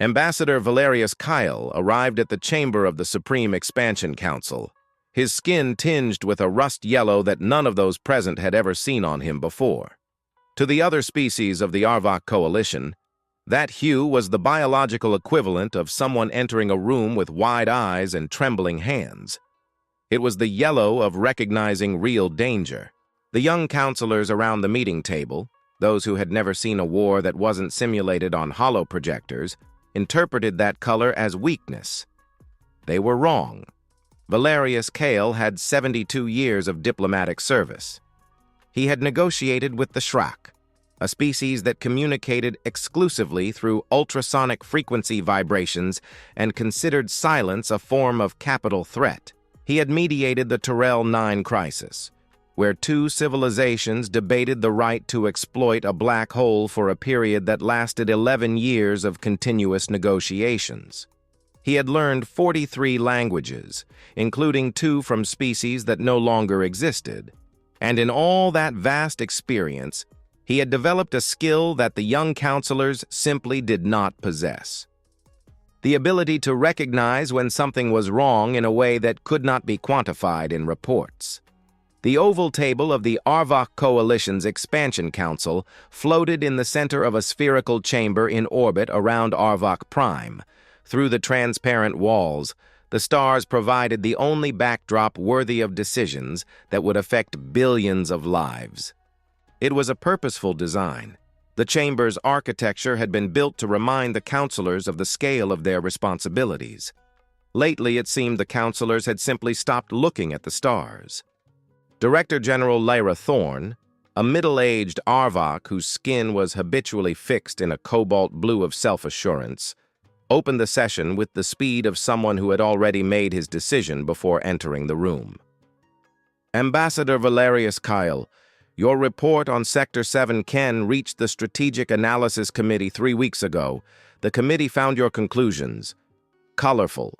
Ambassador Valerius Kyle arrived at the chamber of the Supreme Expansion Council, his skin tinged with a rust yellow that none of those present had ever seen on him before. To the other species of the Arvok coalition, that hue was the biological equivalent of someone entering a room with wide eyes and trembling hands. It was the yellow of recognizing real danger. The young counselors around the meeting table, those who had never seen a war that wasn't simulated on holo projectors, interpreted that color as weakness. They were wrong. Valerius Kale had 72 years of diplomatic service. He had negotiated with the Shrak, a species that communicated exclusively through ultrasonic frequency vibrations and considered silence a form of capital threat. He had mediated the Terrell 9 crisis, where two civilizations debated the right to exploit a black hole for a period that lasted 11 years of continuous negotiations. He had learned 43 languages, including 2 from species that no longer existed, and in all that vast experience, he had developed a skill that the young counselors simply did not possess: the ability to recognize when something was wrong in a way that could not be quantified in reports. The oval table of the Arvok Coalition's Expansion Council floated in the center of a spherical chamber in orbit around Arvok Prime. Through the transparent walls, the stars provided the only backdrop worthy of decisions that would affect billions of lives. It was a purposeful design. The chamber's architecture had been built to remind the counselors of the scale of their responsibilities. Lately, it seemed the counselors had simply stopped looking at the stars. Director General Lyra Thorne, a middle-aged Arvok whose skin was habitually fixed in a cobalt blue of self-assurance, opened the session with the speed of someone who had already made his decision before entering the room. Ambassador Valerius Kyle, your report on Sector 7 Ken reached the Strategic Analysis Committee 3 weeks ago. The committee found your conclusions colorful.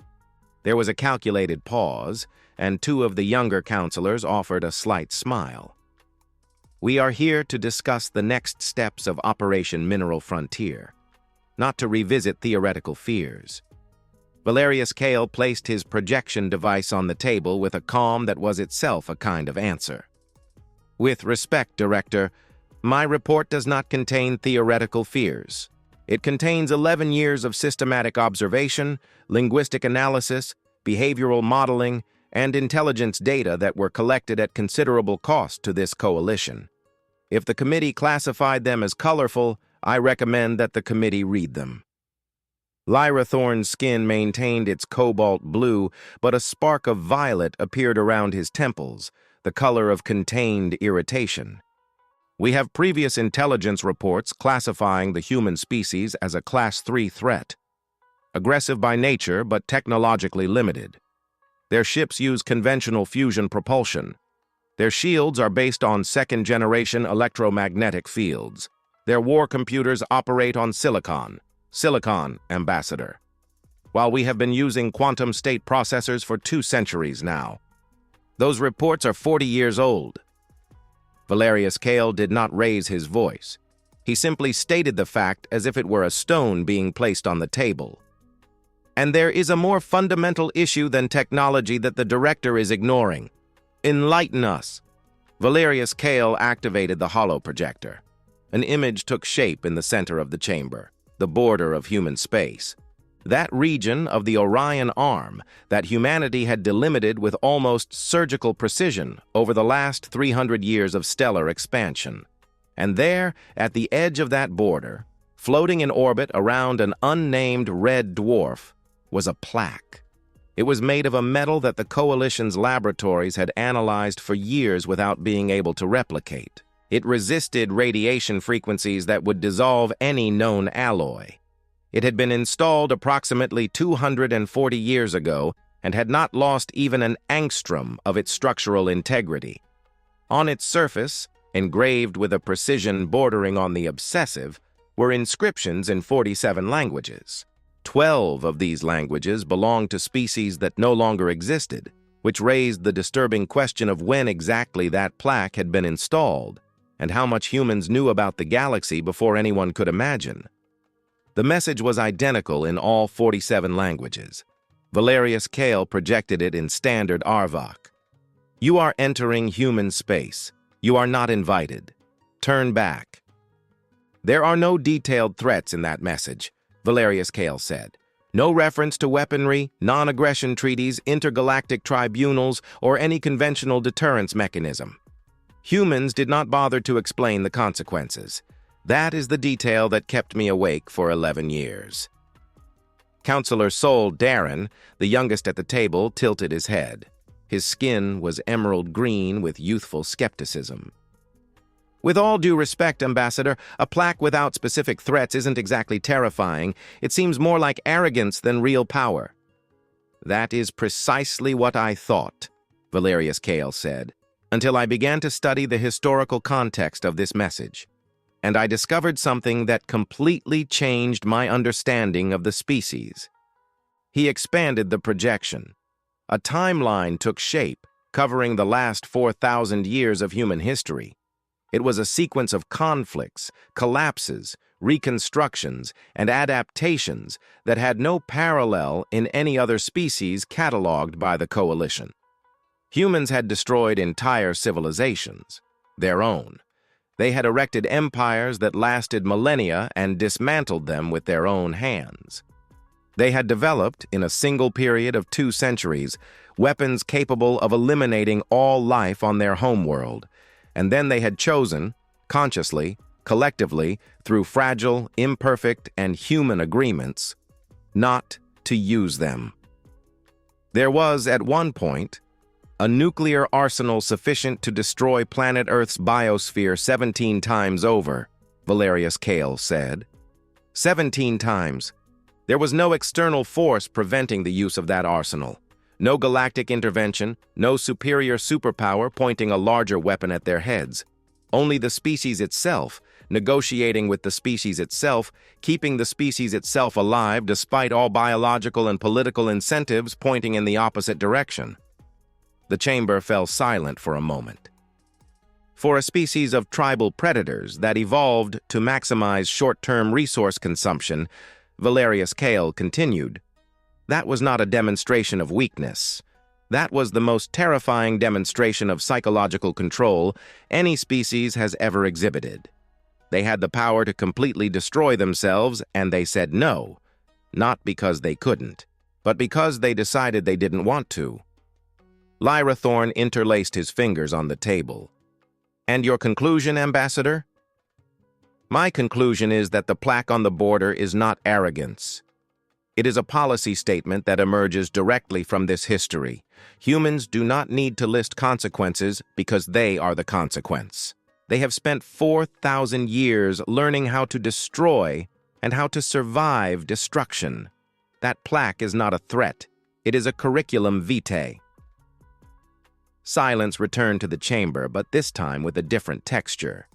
There was a calculated pause, and 2 of the younger counselors offered a slight smile. We are here to discuss the next steps of Operation Mineral Frontier, not to revisit theoretical fears. Valerius Kale placed his projection device on the table with a calm that was itself a kind of answer. With respect, Director, my report does not contain theoretical fears. It contains 11 years of systematic observation, linguistic analysis, behavioral modeling, and intelligence data that were collected at considerable cost to this coalition. If the committee classified them as colorful, I recommend that the committee read them. Lyra Thorne's skin maintained its cobalt blue, but a spark of violet appeared around his temples, the color of contained irritation. We have previous intelligence reports classifying the human species as a Class 3 threat. Aggressive by nature, but technologically limited. Their ships use conventional fusion propulsion. Their shields are based on second-generation electromagnetic fields. Their war computers operate on silicon. Silicon, Ambassador. While we have been using quantum state processors for 2 centuries now. Those reports are 40 years old. Valerius Kale did not raise his voice. He simply stated the fact as if it were a stone being placed on the table. And there is a more fundamental issue than technology that the director is ignoring. Enlighten us. Valerius Kale activated the holoprojector. An image took shape in the center of the chamber, the border of human space. That region of the Orion Arm that humanity had delimited with almost surgical precision over the last 300 years of stellar expansion. And there, at the edge of that border, floating in orbit around an unnamed red dwarf, was a plaque. It was made of a metal that the Coalition's laboratories had analyzed for years without being able to replicate. It resisted radiation frequencies that would dissolve any known alloy. It had been installed approximately 240 years ago and had not lost even an angstrom of its structural integrity. On its surface, engraved with a precision bordering on the obsessive, were inscriptions in 47 languages. 12 of these languages belonged to species that no longer existed, which raised the disturbing question of when exactly that plaque had been installed and how much humans knew about the galaxy before anyone could imagine. The message was identical in all 47 languages. Valerius Kale projected it in standard Arvok. You are entering human space. You are not invited. Turn back. There are no detailed threats in that message, Valerius Kale said. No reference to weaponry, non-aggression treaties, intergalactic tribunals, or any conventional deterrence mechanism. Humans did not bother to explain the consequences. That is the detail that kept me awake for 11 years. Counselor Sol Darren, the youngest at the table, tilted his head. His skin was emerald green with youthful skepticism. With all due respect, Ambassador, a plaque without specific threats isn't exactly terrifying. It seems more like arrogance than real power. That is precisely what I thought, Valerius Kale said, until I began to study the historical context of this message. And I discovered something that completely changed my understanding of the species. He expanded the projection. A timeline took shape, covering the last 4,000 years of human history. It was a sequence of conflicts, collapses, reconstructions, and adaptations that had no parallel in any other species cataloged by the Coalition. Humans had destroyed entire civilizations, their own. They had erected empires that lasted millennia and dismantled them with their own hands. They had developed, in a single period of 2 centuries, weapons capable of eliminating all life on their homeworld, and then they had chosen, consciously, collectively, through fragile, imperfect, and human agreements, not to use them. There was, at one point, a nuclear arsenal sufficient to destroy planet Earth's biosphere 17 times over, Valerius Kale said. 17 times. There was no external force preventing the use of that arsenal. No galactic intervention, no superior superpower pointing a larger weapon at their heads. Only the species itself, negotiating with the species itself, keeping the species itself alive despite all biological and political incentives pointing in the opposite direction. The chamber fell silent for a moment. For a species of tribal predators that evolved to maximize short-term resource consumption, Valerius Kale continued, that was not a demonstration of weakness. That was the most terrifying demonstration of psychological control any species has ever exhibited. They had the power to completely destroy themselves, and they said no, not because they couldn't, but because they decided they didn't want to. Lyra Thorne interlaced his fingers on the table. And your conclusion, Ambassador? My conclusion is that the plaque on the border is not arrogance. It is a policy statement that emerges directly from this history. Humans do not need to list consequences because they are the consequence. They have spent 4,000 years learning how to destroy and how to survive destruction. That plaque is not a threat. It is a curriculum vitae. Silence returned to the chamber, but this time with a different texture.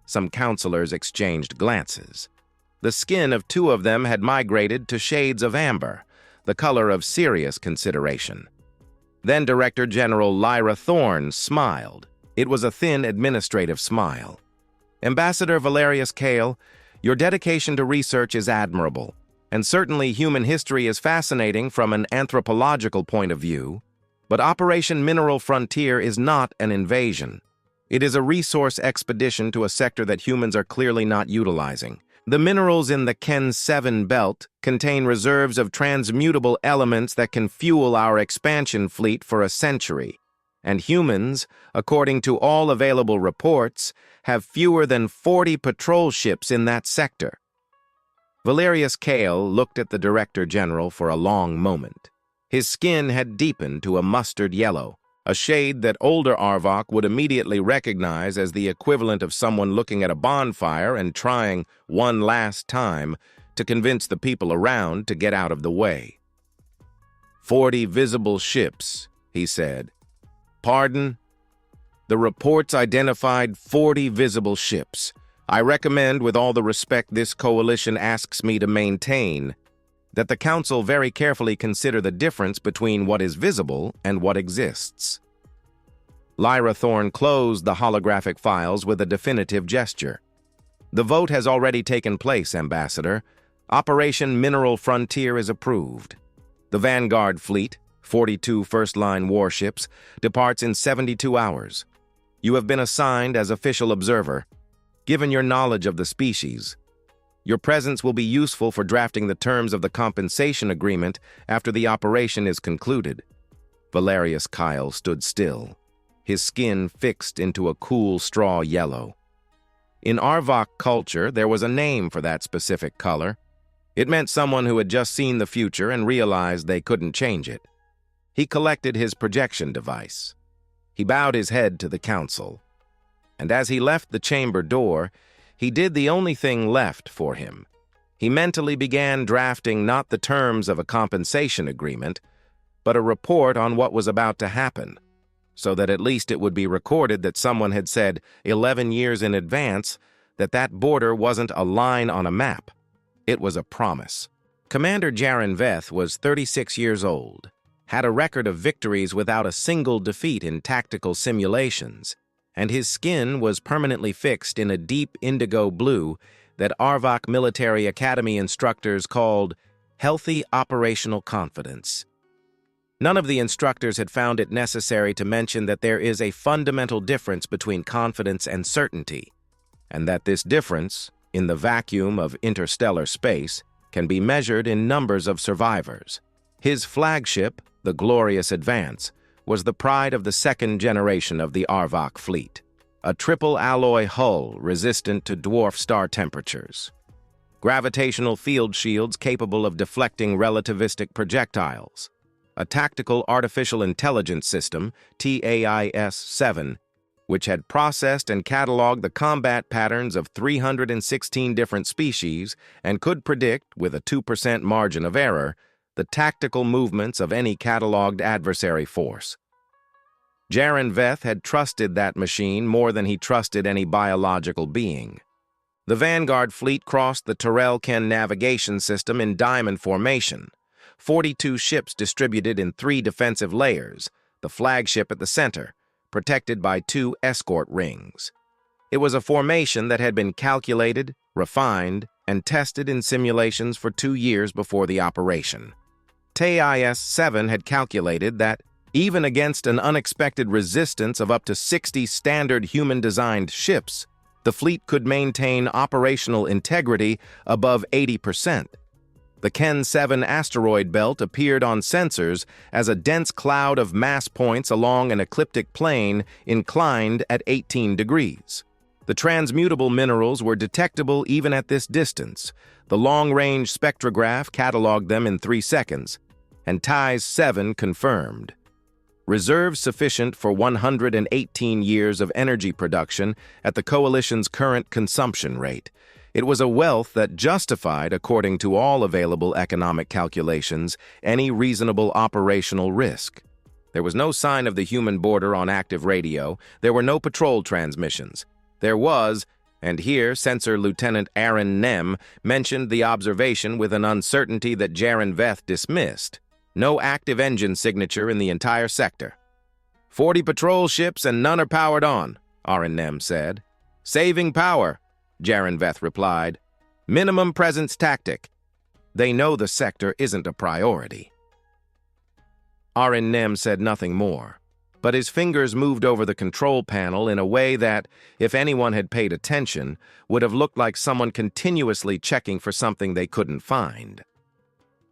Some counselors exchanged glances. The skin of 2 of them had migrated to shades of amber, the color of serious consideration. Then Director General Lyra Thorne smiled. It was a thin administrative smile. Ambassador Valerius Kale, your dedication to research is admirable, and certainly human history is fascinating from an anthropological point of view, but Operation Mineral Frontier is not an invasion. It is a resource expedition to a sector that humans are clearly not utilizing. The minerals in the Ken 7 belt contain reserves of transmutable elements that can fuel our expansion fleet for a century. And humans, according to all available reports, have fewer than 40 patrol ships in that sector. Valerius Kale looked at the Director General for a long moment. His skin had deepened to a mustard yellow, a shade that older Arvok would immediately recognize as the equivalent of someone looking at a bonfire and trying, one last time, to convince the people around to get out of the way. 40 visible ships, he said. Pardon? The reports identified 40 visible ships. I recommend, with all the respect this coalition asks me to maintain, that the Council very carefully consider the difference between what is visible and what exists. Lyra Thorne closed the holographic files with a definitive gesture. The vote has already taken place, Ambassador. Operation Mineral Frontier is approved. The Vanguard fleet, 42 first-line warships, departs in 72 hours. You have been assigned as official observer. Given your knowledge of the species, your presence will be useful for drafting the terms of the compensation agreement after the operation is concluded. Valerius Kyle stood still, his skin fixed into a cool straw yellow. In Arvok culture, there was a name for that specific color. It meant someone who had just seen the future and realized they couldn't change it. He collected his projection device. He bowed his head to the council. And as he left the chamber door, he did the only thing left for him. He mentally began drafting not the terms of a compensation agreement, but a report on what was about to happen, so that at least it would be recorded that someone had said 11 years in advance that that border wasn't a line on a map. It was a promise. Commander Jaren Veth was 36 years old, had a record of victories without a single defeat in tactical simulations, and his skin was permanently fixed in a deep indigo blue that Arvok Military Academy instructors called healthy operational confidence. None of the instructors had found it necessary to mention that there is a fundamental difference between confidence and certainty, and that this difference, in the vacuum of interstellar space, can be measured in numbers of survivors. His flagship, the Glorious Advance, was the pride of the second generation of the Arvok fleet, a triple alloy hull resistant to dwarf star temperatures, gravitational field shields capable of deflecting relativistic projectiles, a tactical artificial intelligence system, TAIS-7, which had processed and cataloged the combat patterns of 316 different species and could predict, with a 2% margin of error, the tactical movements of any cataloged adversary force. Jaren Veth had trusted that machine more than he trusted any biological being. The Vanguard fleet crossed the Terrell-Ken navigation system in diamond formation, 42 ships distributed in 3 defensive layers, the flagship at the center, protected by 2 escort rings. It was a formation that had been calculated, refined, and tested in simulations for 2 years before the operation. TAIS-7 had calculated that, even against an unexpected resistance of up to 60 standard human-designed ships, the fleet could maintain operational integrity above 80%. The Ken 7 asteroid belt appeared on sensors as a dense cloud of mass points along an ecliptic plane inclined at 18 degrees. The transmutable minerals were detectable even at this distance. The long-range spectrograph cataloged them in 3 seconds, and TAIS-7 confirmed. Reserves sufficient for 118 years of energy production at the Coalition's current consumption rate. It was a wealth that justified, according to all available economic calculations, any reasonable operational risk. There was no sign of the human border on active radio. There were no patrol transmissions. There was, and here Sensor Lieutenant Aaron Nem mentioned the observation with an uncertainty that Jaren Veth dismissed, no active engine signature in the entire sector. 40 patrol ships and none are powered on, Aaron Nem said. Saving power, Jaren Veth replied. Minimum presence tactic. They know the sector isn't a priority. Aaron Nem said nothing more, but his fingers moved over the control panel in a way that, if anyone had paid attention, would have looked like someone continuously checking for something they couldn't find.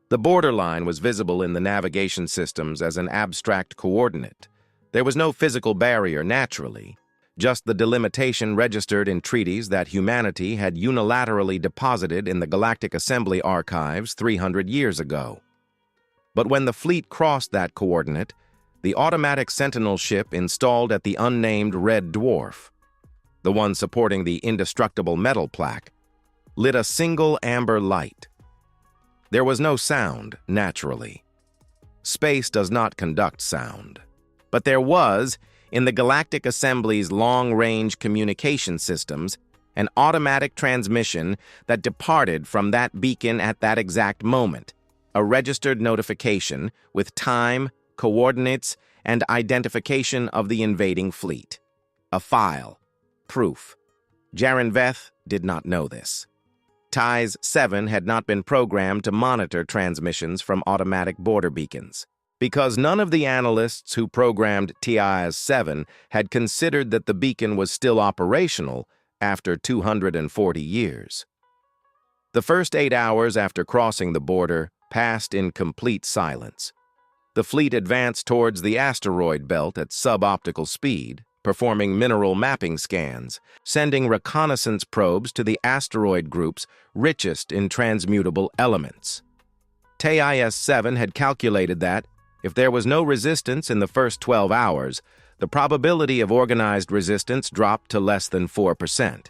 The borderline was visible in the navigation systems as an abstract coordinate. There was no physical barrier naturally, just the delimitation registered in treaties that humanity had unilaterally deposited in the Galactic Assembly archives 300 years ago. But when the fleet crossed that coordinate, the automatic Sentinel ship installed at the unnamed Red Dwarf, the one supporting the indestructible metal plaque, lit a single amber light. There was no sound, naturally. Space does not conduct sound. But there was, in the Galactic Assembly's long-range communication systems, an automatic transmission that departed from that beacon at that exact moment, a registered notification with time, coordinates, and identification of the invading fleet. A file. Proof. Jaren Veth did not know this. TIES 7 had not been programmed to monitor transmissions from automatic border beacons, because none of the analysts who programmed TIES 7 had considered that the beacon was still operational after 240 years. The first 8 hours after crossing the border passed in complete silence. The fleet advanced towards the asteroid belt at suboptical speed, performing mineral mapping scans, sending reconnaissance probes to the asteroid groups richest in transmutable elements. TIES 7 had calculated that, if there was no resistance in the first 12 hours, the probability of organized resistance dropped to less than 4%.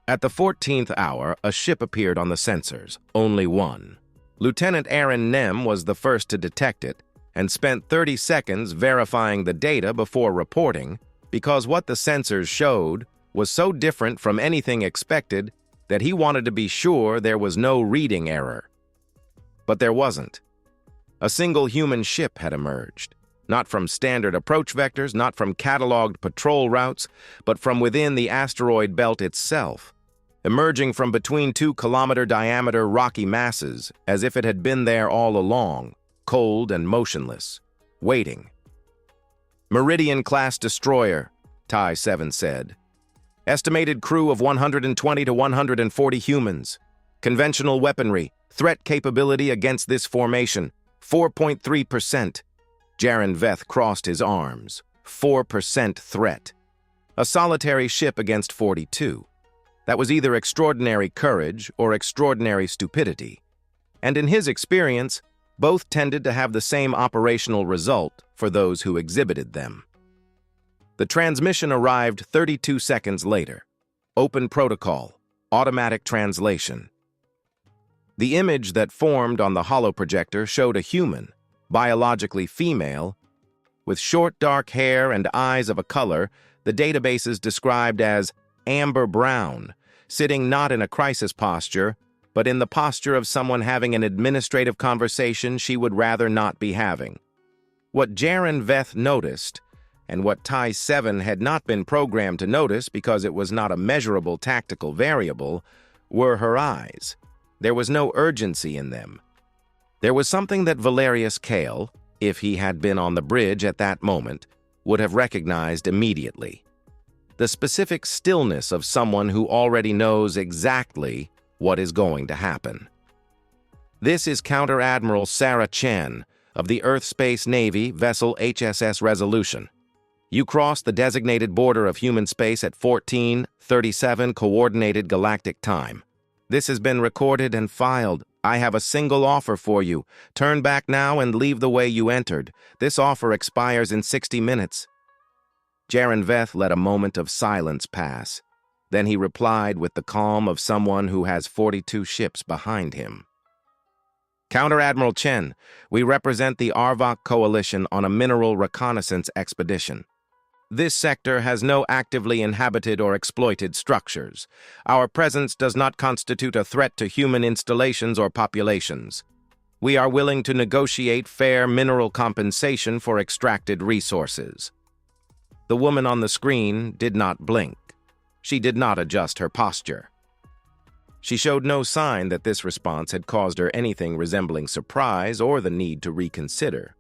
At the 14th hour, a ship appeared on the sensors, only one. Lieutenant Aaron Nem was the first to detect it, and spent 30 seconds verifying the data before reporting, because what the sensors showed was so different from anything expected that he wanted to be sure there was no reading error. But there wasn't. A single human ship had emerged, not from standard approach vectors, not from cataloged patrol routes, but from within the asteroid belt itself, emerging from between 2-kilometer-diameter rocky masses as if it had been there all along, cold and motionless, waiting. Meridian-class destroyer, TIE 7 said. Estimated crew of 120 to 140 humans. Conventional weaponry, threat capability against this formation, 4.3%. Jaren Veth crossed his arms. 4% threat. A solitary ship against 42. That was either extraordinary courage or extraordinary stupidity. And in his experience, both tended to have the same operational result for those who exhibited them. The transmission arrived 32 seconds later. Open protocol, automatic translation. The image that formed on the holoprojector showed a human, biologically female, with short dark hair and eyes of a color the databases described as amber brown, sitting not in a crisis posture, but in the posture of someone having an administrative conversation she would rather not be having. What Jaren Veth noticed, and what TIE 7 had not been programmed to notice because it was not a measurable tactical variable, were her eyes. There was no urgency in them. There was something that Valerius Kale, if he had been on the bridge at that moment, would have recognized immediately. The specific stillness of someone who already knows exactly what is going to happen. This is Counter-Admiral Sarah Chen of the Earth Space Navy vessel HSS Resolution. You crossed the designated border of human space at 14:37 Coordinated Galactic Time. This has been recorded and filed. I have a single offer for you. Turn back now and leave the way you entered. This offer expires in 60 minutes. Jaren Veth let a moment of silence pass. Then he replied with the calm of someone who has 42 ships behind him. Counter-Admiral Chen, we represent the Arvok Coalition on a mineral reconnaissance expedition. This sector has no actively inhabited or exploited structures. Our presence does not constitute a threat to human installations or populations. We are willing to negotiate fair mineral compensation for extracted resources. The woman on the screen did not blink. She did not adjust her posture. She showed no sign that this response had caused her anything resembling surprise or the need to reconsider.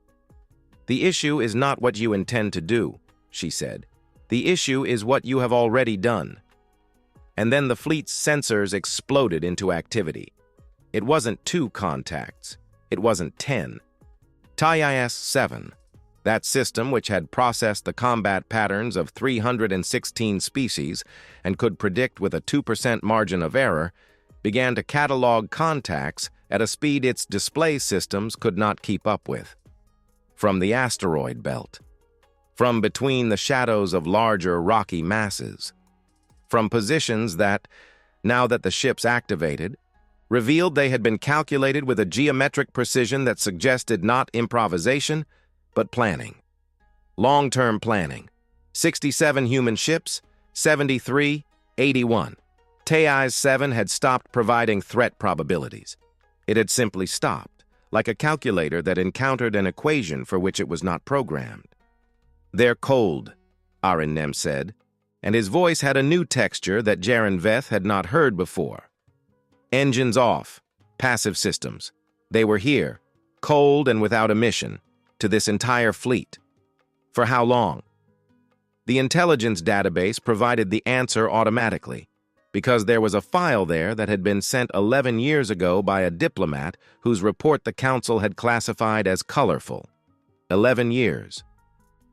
The issue is not what you intend to do, she said. The issue is what you have already done. And then the fleet's sensors exploded into activity. It wasn't 2 contacts. It wasn't 10. TIES 7. That system, which had processed the combat patterns of 316 species and could predict with a 2% margin of error, began to catalog contacts at a speed its display systems could not keep up with. From the asteroid belt. From between the shadows of larger rocky masses. From positions that, now that the ships activated, revealed they had been calculated with a geometric precision that suggested not improvisation, but planning. Long-term planning. 67 human ships, 73, 81. TIES 7 had stopped providing threat probabilities. It had simply stopped, like a calculator that encountered an equation for which it was not programmed. They're cold, Aaron Nem said, and his voice had a new texture that Jaren Veth had not heard before. Engines off. Passive systems. They were here, cold and without emission, to this entire fleet. For how long? The intelligence database provided the answer automatically, because there was a file there that had been sent 11 years ago by a diplomat whose report the Council had classified as colorful. 11 years.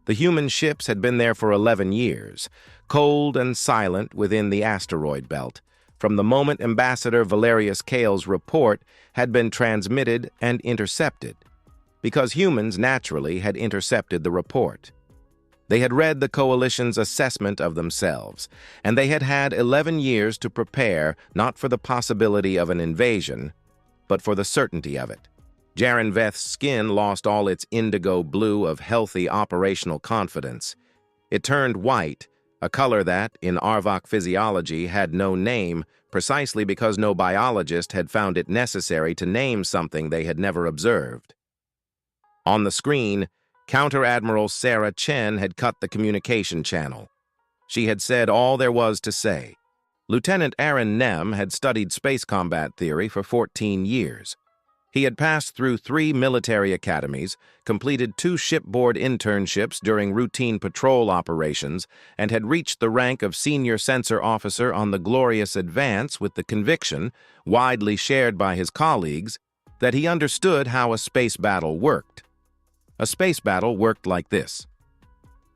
The human ships had been there for 11 years, cold and silent within the asteroid belt, from the moment Ambassador Valerius Kale's report had been transmitted and intercepted, because humans naturally had intercepted the report. They had read the Coalition's assessment of themselves, and they had had 11 years to prepare not for the possibility of an invasion, but for the certainty of it. Jaren Veth's skin lost all its indigo blue of healthy operational confidence. It turned white, a color that, in Arvok physiology, had no name, precisely because no biologist had found it necessary to name something they had never observed. On the screen, Counter-Admiral Sarah Chen had cut the communication channel. She had said all there was to say. Lieutenant Aaron Nem had studied space combat theory for 14 years. He had passed through 3 military academies, completed 2 shipboard internships during routine patrol operations, and had reached the rank of senior sensor officer on the Glorious Advance with the conviction, widely shared by his colleagues, that he understood how a space battle worked. A space battle worked like this.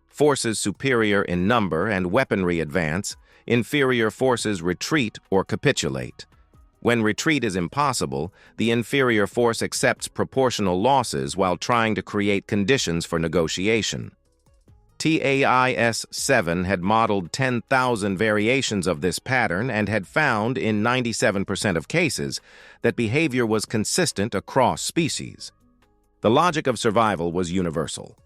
Forces superior in number and weaponry advance, inferior forces retreat or capitulate. When retreat is impossible, the inferior force accepts proportional losses while trying to create conditions for negotiation. TAIS-7 had modeled 10,000 variations of this pattern and had found, in 97% of cases, that behavior was consistent across species. The logic of survival was universal.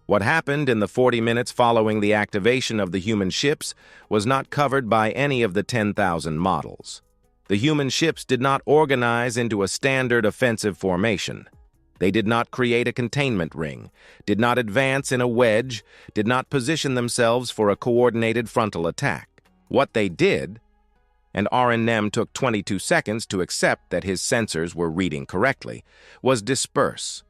What happened in the 40 minutes following the activation of the human ships was not covered by any of the 10,000 models. The human ships did not organize into a standard offensive formation. They did not create a containment ring, did not advance in a wedge, did not position themselves for a coordinated frontal attack. What they did, and Aaron Nem took 22 seconds to accept that his sensors were reading correctly, was disperse.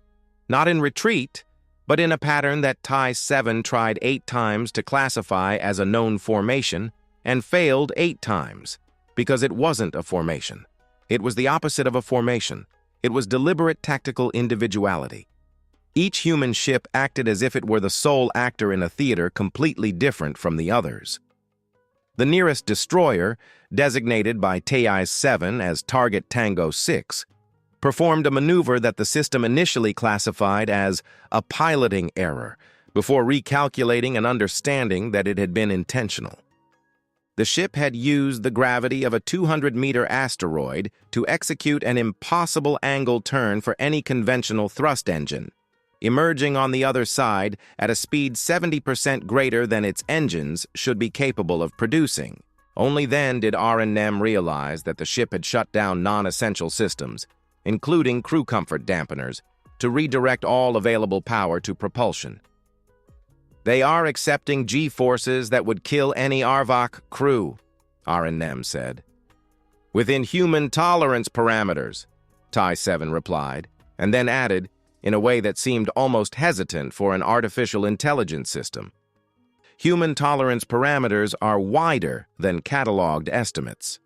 Not in retreat, but in a pattern that TAIS-7 tried 8 times to classify as a known formation and failed 8 times, because it wasn't a formation. It was the opposite of a formation. It was deliberate tactical individuality. Each human ship acted as if it were the sole actor in a theater completely different from the others. The nearest destroyer, designated by TAIS-7 as Target Tango 6, performed a maneuver that the system initially classified as a piloting error, before recalculating and understanding that it had been intentional. The ship had used the gravity of a 200-meter asteroid to execute an impossible angle turn for any conventional thrust engine, emerging on the other side at a speed 70% greater than its engines should be capable of producing. Only then did Aaron Nem realize that the ship had shut down non-essential systems, including crew comfort dampeners, to redirect all available power to propulsion. They are accepting G-forces that would kill any Arvok crew, Aaron Nem said. Within human tolerance parameters, TAIS-7 replied, and then added, in a way that seemed almost hesitant for an artificial intelligence system. Human tolerance parameters are wider than cataloged estimates.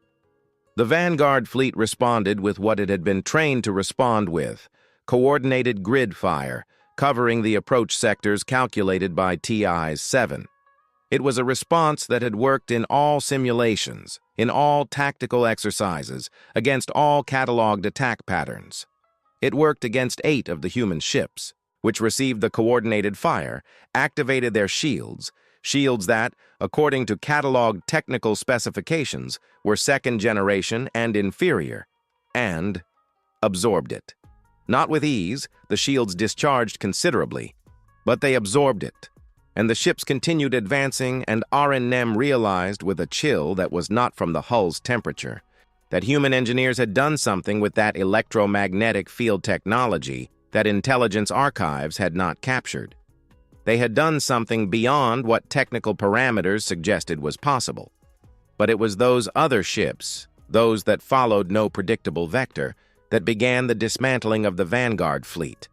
The Vanguard fleet responded with what it had been trained to respond with, coordinated grid fire, covering the approach sectors calculated by TAIS-7. It was a response that had worked in all simulations, in all tactical exercises, against all cataloged attack patterns. It worked against 8 of the human ships, which received the coordinated fire, activated their shields that, according to cataloged technical specifications, were second generation and inferior, and absorbed it. Not with ease, the shields discharged considerably, but they absorbed it, and the ships continued advancing, and Aaron Nem realized with a chill that was not from the hull's temperature that human engineers had done something with that electromagnetic field technology that intelligence archives had not captured. They had done something beyond what technical parameters suggested was possible. But it was those other ships, those that followed no predictable vector, that began the dismantling of the vanguard fleet.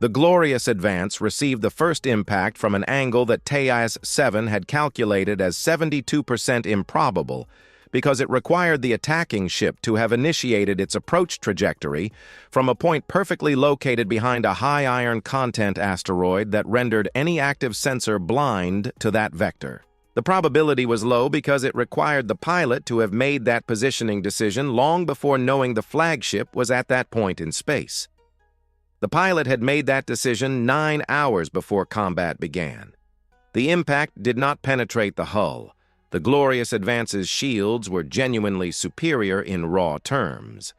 The glorious advance received the first impact from an angle that TAIS 7 had calculated as 72% improbable, because it required the attacking ship to have initiated its approach trajectory from a point perfectly located behind a high iron content asteroid that rendered any active sensor blind to that vector. The probability was low because it required the pilot to have made that positioning decision long before knowing the flagship was at that point in space. The pilot had made that decision 9 hours before combat began. The impact did not penetrate the hull. The glorious advance's shields were genuinely superior in raw terms,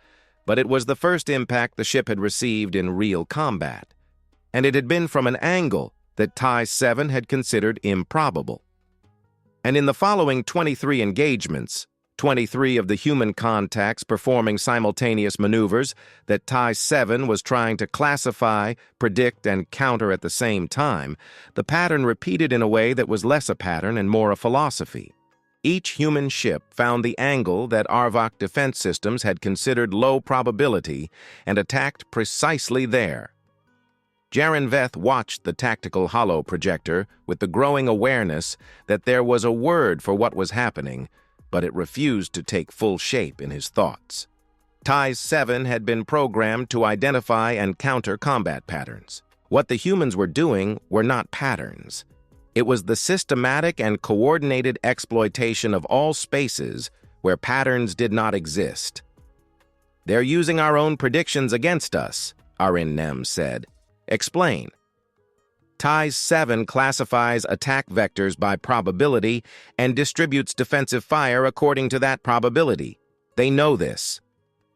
but it was the first impact the ship had received in real combat, and it had been from an angle that TAIS 7 had considered improbable. And in the following 23 engagements, 23 of the human contacts performing simultaneous maneuvers that TAIS 7 was trying to classify, predict, and counter at the same time, the pattern repeated in a way that was less a pattern and more a philosophy. Each human ship found the angle that Arvok defense systems had considered low probability and attacked precisely there. Jaren Veth watched the tactical holo projector with the growing awareness that there was a word for what was happening, but it refused to take full shape in his thoughts. TAIS 7 had been programmed to identify and counter combat patterns. What the humans were doing were not patterns. It was the systematic and coordinated exploitation of all spaces where patterns did not exist. "They're using our own predictions against us," Arin Nem said. "Explain." TAIS 7 classifies attack vectors by probability and distributes defensive fire according to that probability. They know this,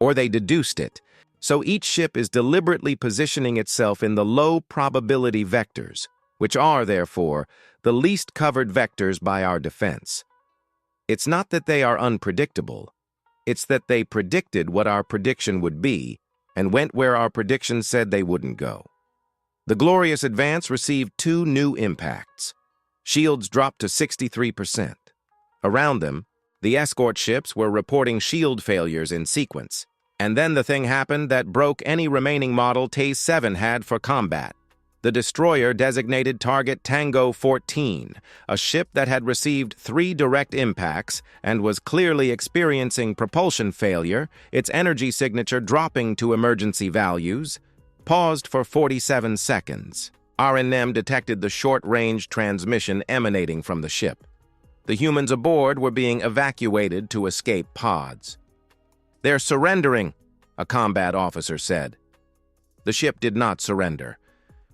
or they deduced it, so each ship is deliberately positioning itself in the low probability vectors, which are, therefore, the least covered vectors by our defense. It's not that they are unpredictable, it's that they predicted what our prediction would be and went where our prediction said they wouldn't go. The glorious advance received 2 new impacts. Shields dropped to 63%. Around them, the escort ships were reporting shield failures in sequence. And then the thing happened that broke any remaining model TAIS 7 had for combat. The destroyer designated target Tango 14, a ship that had received 3 direct impacts and was clearly experiencing propulsion failure, its energy signature dropping to emergency values, paused for 47 seconds. R&M detected the short-range transmission emanating from the ship. The humans aboard were being evacuated to escape pods. "They're surrendering," a combat officer said. The ship did not surrender.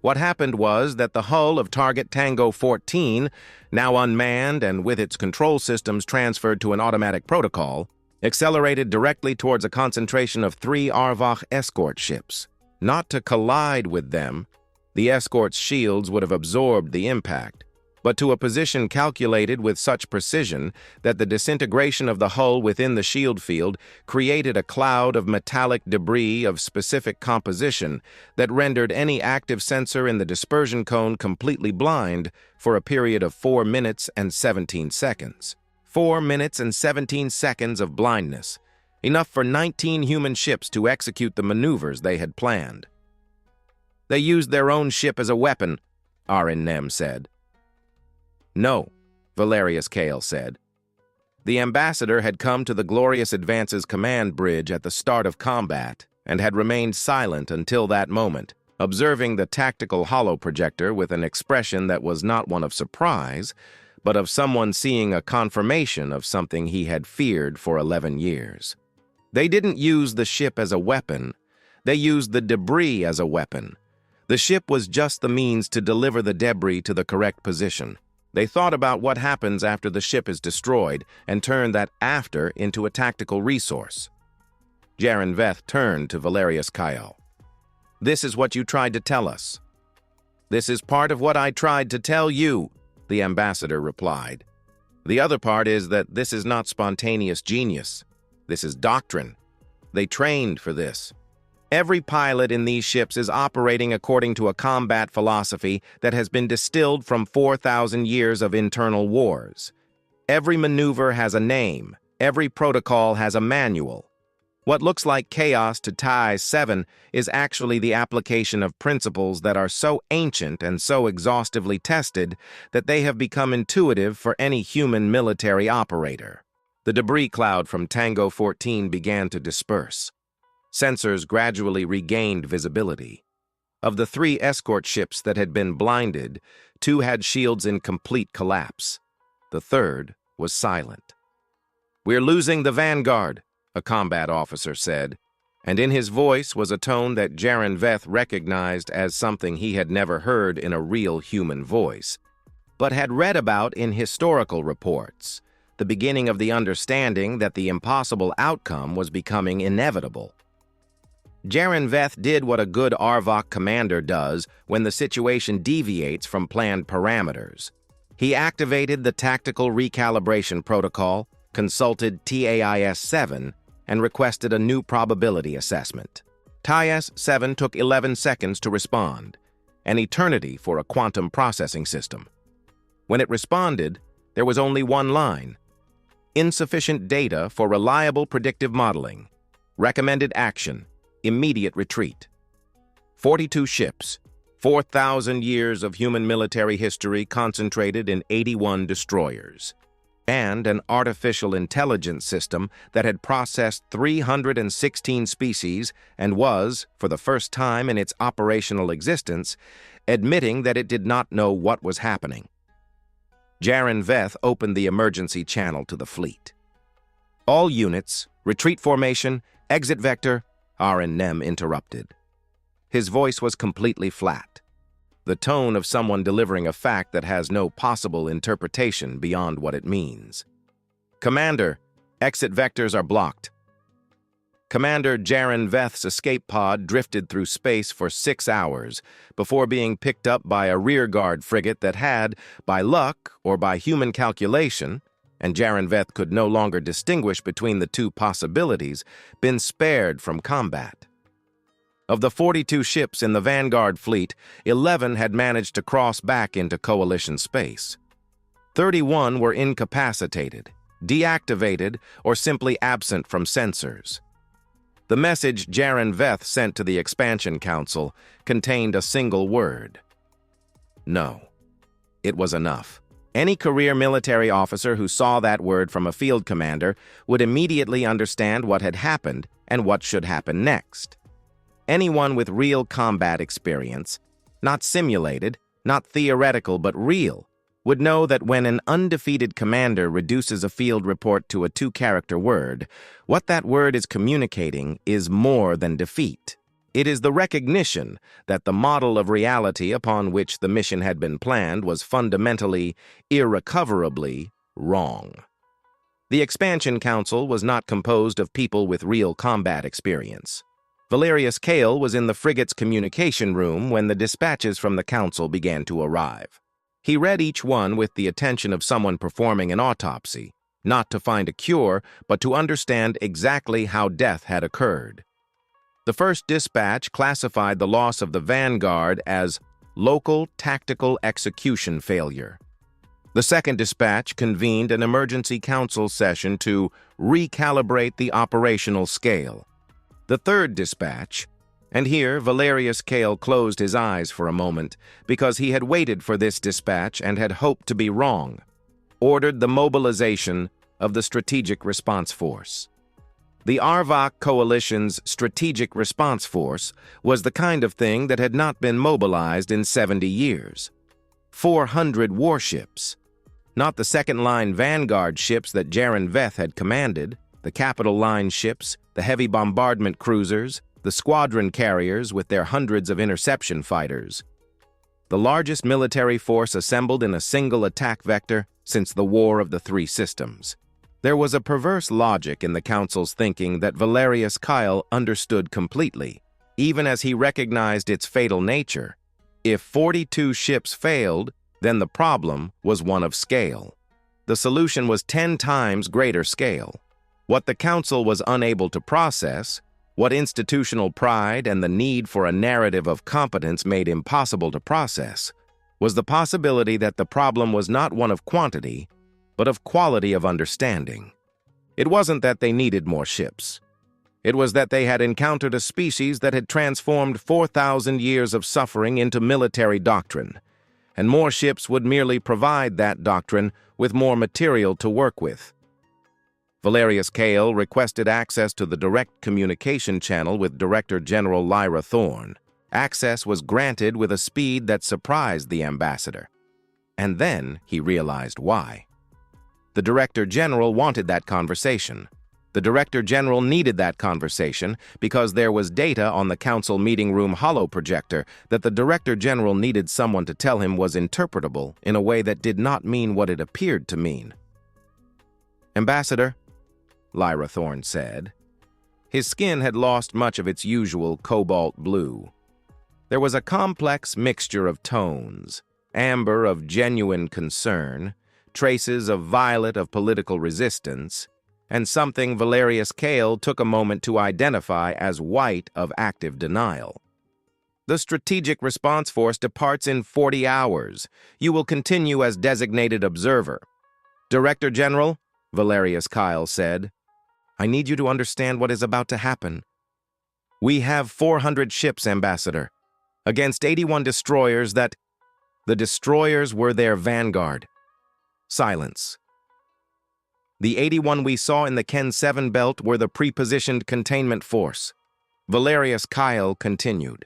What happened was that the hull of target Tango 14, now unmanned and with its control systems transferred to an automatic protocol, accelerated directly towards a concentration of 3 Arvok escort ships. Not to collide with them, the escort's shields would have absorbed the impact, but to a position calculated with such precision that the disintegration of the hull within the shield field created a cloud of metallic debris of specific composition that rendered any active sensor in the dispersion cone completely blind for a period of 4 minutes and 17 seconds. 4 minutes and 17 seconds of blindness, enough for 19 human ships to execute the maneuvers they had planned. "They used their own ship as a weapon," Arin Nem said. "No," Valerius Kale said. The ambassador had come to the Glorious Advance's command bridge at the start of combat and had remained silent until that moment, observing the tactical holoprojector with an expression that was not one of surprise, but of someone seeing a confirmation of something he had feared for 11 years. They didn't use the ship as a weapon. They used the debris as a weapon. The ship was just the means to deliver the debris to the correct position. They thought about what happens after the ship is destroyed and turned that after into a tactical resource. Jaren Veth turned to Valerius Kyle. "This is what you tried to tell us." "This is part of what I tried to tell you," the ambassador replied. "The other part is that this is not spontaneous genius. This is doctrine. They trained for this. Every pilot in these ships is operating according to a combat philosophy that has been distilled from 4,000 years of internal wars. Every maneuver has a name, Every protocol has a manual. What looks like chaos to TIE 7 is actually the application of principles that are so ancient and so exhaustively tested that they have become intuitive for any human military operator. The debris cloud from Tango 14 began to disperse. Sensors gradually regained visibility. Of the 3 escort ships that had been blinded, 2 had shields in complete collapse. The third was silent. "We're losing the Vanguard," a combat officer said, and in his voice was a tone that Jaren Veth recognized as something he had never heard in a real human voice, but had read about in historical reports, the beginning of the understanding that the impossible outcome was becoming inevitable. Jaren Veth did what a good Arvok commander does when the situation deviates from planned parameters. He activated the tactical recalibration protocol, consulted TAIS-7, and requested a new probability assessment. TAIS-7 took 11 seconds to respond, an eternity for a quantum processing system. When it responded, there was only one line: insufficient data for reliable predictive modeling. Recommended action: immediate retreat. 42 ships, 4,000 years of human military history concentrated in 81 destroyers, and an artificial intelligence system that had processed 316 species and was, for the first time in its operational existence, admitting that it did not know what was happening. Jaren Veth opened the emergency channel to the fleet. "All units, retreat formation, exit vector," R&M interrupted. His voice was completely flat, the tone of someone delivering a fact that has no possible interpretation beyond what it means. "Commander, exit vectors are blocked." Commander Jaren Veth's escape pod drifted through space for 6 hours before being picked up by a rearguard frigate that had, by luck or by human calculation, and Jaren Veth could no longer distinguish between the two possibilities, been spared from combat. Of the 42 ships in the Vanguard fleet, 11 had managed to cross back into Coalition space. 31 were incapacitated, deactivated, or simply absent from sensors. The message Jaren Veth sent to the Expansion Council contained a single word: no. It was enough. Any career military officer who saw that word from a field commander would immediately understand what had happened and what should happen next. Anyone with real combat experience, not simulated, not theoretical but real, would know that when an undefeated commander reduces a field report to a 2-character word, what that word is communicating is more than defeat. It is the recognition that the model of reality upon which the mission had been planned was fundamentally, irrecoverably wrong. The Expansion Council was not composed of people with real combat experience. Valerius Kale was in the frigate's communication room when the dispatches from the Council began to arrive. He read each one with the attention of someone performing an autopsy, not to find a cure, but to understand exactly how death had occurred. The first dispatch classified the loss of the Vanguard as local tactical execution failure. The second dispatch convened an emergency council session to recalibrate the operational scale. The third dispatch, and here Valerius Kale closed his eyes for a moment because he had waited for this dispatch and had hoped to be wrong, ordered the mobilization of the Strategic Response Force. The Arvok Coalition's Strategic Response Force was the kind of thing that had not been mobilized in 70 years. 400 warships. Not the second-line Vanguard ships that Jaren Veth had commanded, the Capital Line ships, the heavy bombardment cruisers, the squadron carriers with their hundreds of interception fighters. The largest military force assembled in a single attack vector since the War of the Three Systems. There was a perverse logic in the Council's thinking that Valerius Kyle understood completely, even as he recognized its fatal nature. If 42 ships failed, then the problem was one of scale. The solution was 10 times greater scale. What the Council was unable to process, what institutional pride and the need for a narrative of competence made impossible to process, was the possibility that the problem was not one of quantity, but of quality of understanding. It wasn't that they needed more ships. It was that they had encountered a species that had transformed 4,000 years of suffering into military doctrine, and more ships would merely provide that doctrine with more material to work with. Valerius Kale requested access to the direct communication channel with Director General Lyra Thorne. Access was granted with a speed that surprised the ambassador. And then he realized why. The Director General wanted that conversation. The Director General needed that conversation because there was data on the council meeting room holoprojector that the Director General needed someone to tell him was interpretable in a way that did not mean what it appeared to mean. "Ambassador," Lyra Thorne said. His skin had lost much of its usual cobalt blue. There was a complex mixture of tones, amber of genuine concern, traces of violet of political resistance, and something Valerius Kale took a moment to identify as white of active denial. "The Strategic Response Force departs in 40 hours. You will continue as designated observer." "Director General," Valerius Kale said, "I need you to understand what is about to happen. We have 400 ships, Ambassador, against 81 destroyers that—" "The destroyers were their vanguard." Silence. "The 81 we saw in the Ken 7 belt were the pre-positioned containment force." Valerius Kale continued.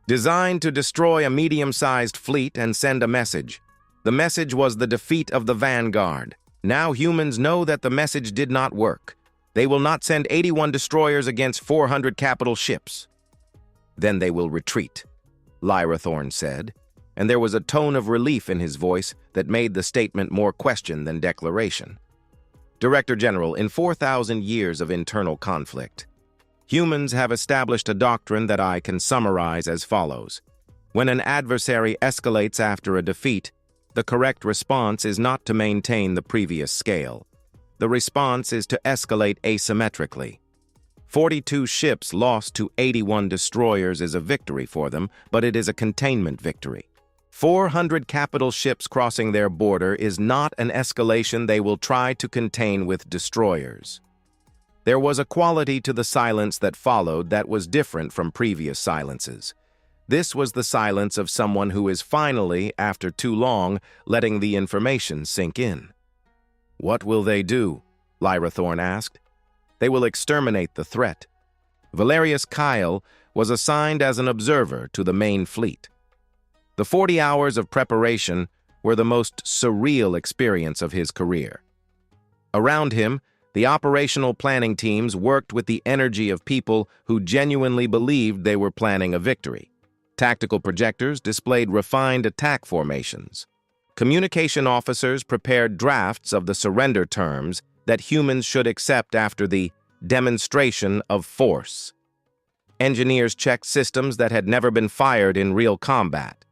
"Designed to destroy a medium-sized fleet and send a message. The message was the defeat of the vanguard. Now humans know that the message did not work. They will not send 81 destroyers against 400 capital ships. Then they will retreat," Lyra Thorne said, and there was a tone of relief in his voice that made the statement more question than declaration. "Director General, in 4,000 years of internal conflict, humans have established a doctrine that I can summarize as follows. When an adversary escalates after a defeat, the correct response is not to maintain the previous scale. The response is to escalate asymmetrically. 42 ships lost to 81 destroyers is a victory for them, but it is a containment victory. 400 capital ships crossing their border is not an escalation they will try to contain with destroyers." There was a quality to the silence that followed that was different from previous silences. This was the silence of someone who is finally, after too long, letting the information sink in. "What will they do?" Lyra Thorne asked. "They will exterminate the threat." Valerius Kale was assigned as an observer to the main fleet. The 40 hours of preparation were the most surreal experience of his career. Around him, the operational planning teams worked with the energy of people who genuinely believed they were planning a victory. Tactical projectors displayed refined attack formations. Communication officers prepared drafts of the surrender terms that humans should accept after the demonstration of force. Engineers checked systems that had never been fired in real combat.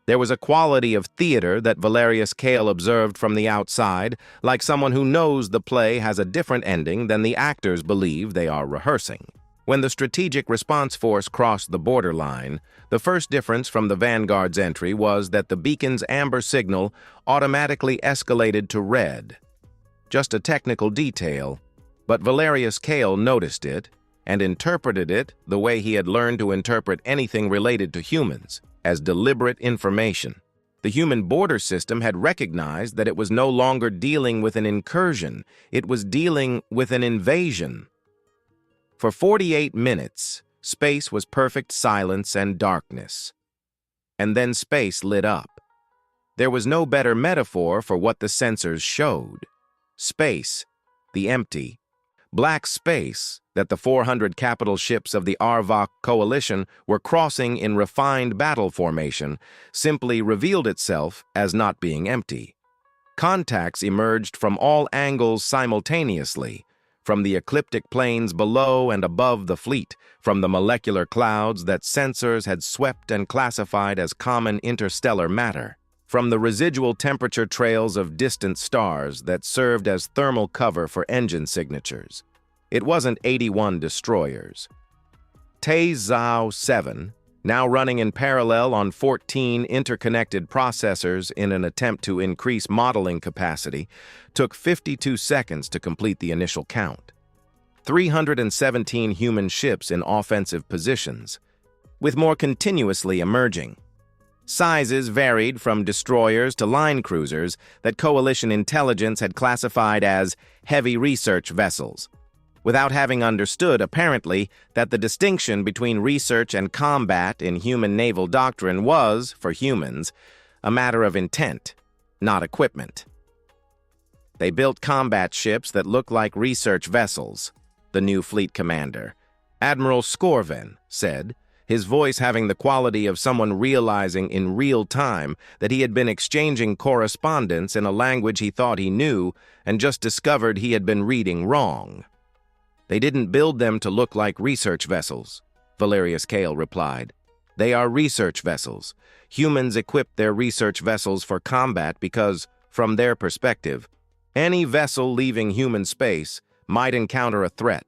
There was a quality of theater that Valerius Kale observed from the outside, like someone who knows the play has a different ending than the actors believe they are rehearsing. When the Strategic Response Force crossed the borderline, the first difference from the Vanguard's entry was that the beacon's amber signal automatically escalated to red. Just a technical detail, but Valerius Kale noticed it and interpreted it the way he had learned to interpret anything related to humans, as deliberate information. The human border system had recognized that it was no longer dealing with an incursion, it was dealing with an invasion. For 48 minutes, space was perfect silence and darkness. And then space lit up. There was no better metaphor for what the sensors showed. Space, the empty, black space that the 400 capital ships of the Arvok coalition were crossing in refined battle formation, simply revealed itself as not being empty. Contacts emerged from all angles simultaneously, from the ecliptic plains below and above the fleet, from the molecular clouds that sensors had swept and classified as common interstellar matter, from the residual temperature trails of distant stars that served as thermal cover for engine signatures. It wasn't 81 destroyers. Te Zhao 7, now running in parallel on 14 interconnected processors in an attempt to increase modeling capacity, took 52 seconds to complete the initial count. 317 human ships in offensive positions, with more continuously emerging. Sizes varied from destroyers to line cruisers that Coalition intelligence had classified as heavy research vessels, without having understood, apparently, that the distinction between research and combat in human naval doctrine was, for humans, a matter of intent, not equipment. They built combat ships that looked like research vessels, the new fleet commander, Admiral Scorven, said, his voice having the quality of someone realizing in real time that he had been exchanging correspondence in a language he thought he knew and just discovered he had been reading wrong. They didn't build them to look like research vessels, Valerius Kale replied. They are research vessels. Humans equipped their research vessels for combat because, from their perspective, any vessel leaving human space might encounter a threat.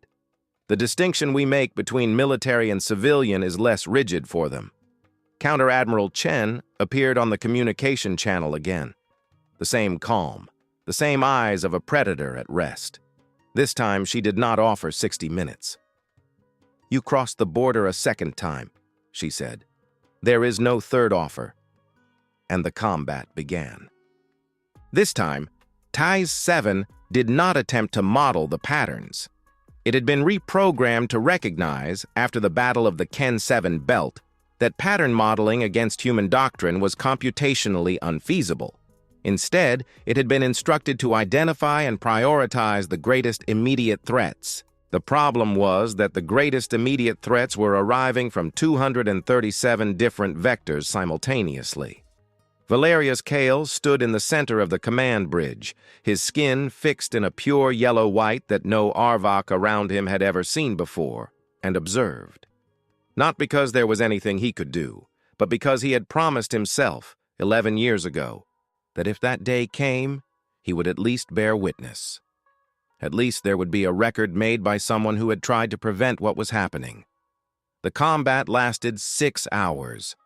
The distinction we make between military and civilian is less rigid for them. Counter-Admiral Chen appeared on the communication channel again. The same calm, the same eyes of a predator at rest. This time, she did not offer 60 minutes. You crossed the border a second time, she said. There is no third offer. And the combat began. This time, TIE 7 did not attempt to model the patterns. It had been reprogrammed to recognize, after the Battle of the Ken 7 Belt, that pattern modeling against human doctrine was computationally unfeasible. Instead, it had been instructed to identify and prioritize the greatest immediate threats. The problem was that the greatest immediate threats were arriving from 237 different vectors simultaneously. Valerius Kale stood in the center of the command bridge, his skin fixed in a pure yellow-white that no Arvok around him had ever seen before, and observed. Not because there was anything he could do, but because he had promised himself, 11 years ago, that if that day came, he would at least bear witness. At least there would be a record made by someone who had tried to prevent what was happening. The combat lasted 6 hours.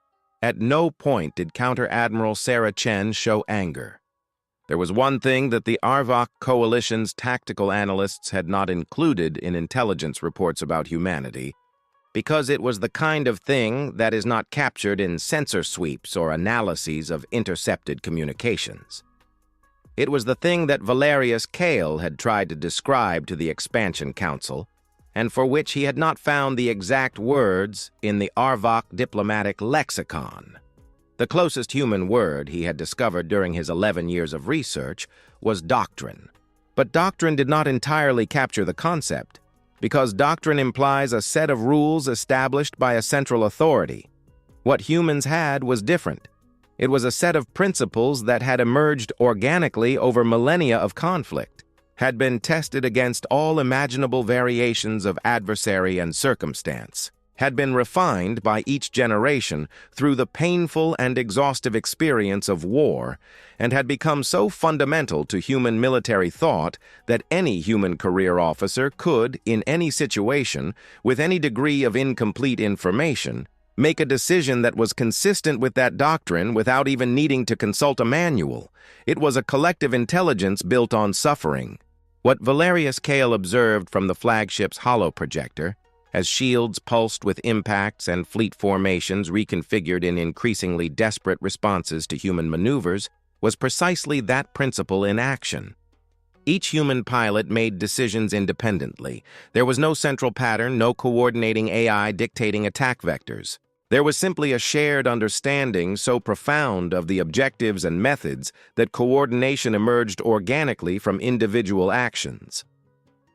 At no point did Counter-Admiral Sarah Chen show anger. There was one thing that the Arvok Coalition's tactical analysts had not included in intelligence reports about humanity, because it was the kind of thing that is not captured in sensor sweeps or analyses of intercepted communications. It was the thing that Valerius Kale had tried to describe to the Expansion Council, and for which he had not found the exact words in the Arvok diplomatic lexicon. The closest human word he had discovered during his 11 years of research was doctrine. But doctrine did not entirely capture the concept, because doctrine implies a set of rules established by a central authority. What humans had was different. It was a set of principles that had emerged organically over millennia of conflict, had been tested against all imaginable variations of adversary and circumstance, had been refined by each generation through the painful and exhaustive experience of war, and had become so fundamental to human military thought that any human career officer could, in any situation, with any degree of incomplete information, make a decision that was consistent with that doctrine without even needing to consult a manual. It was a collective intelligence built on suffering. What Valerius Kale observed from the flagship's holoprojector, as shields pulsed with impacts and fleet formations reconfigured in increasingly desperate responses to human maneuvers, was precisely that principle in action. Each human pilot made decisions independently. There was no central pattern, no coordinating AI dictating attack vectors. There was simply a shared understanding so profound of the objectives and methods that coordination emerged organically from individual actions.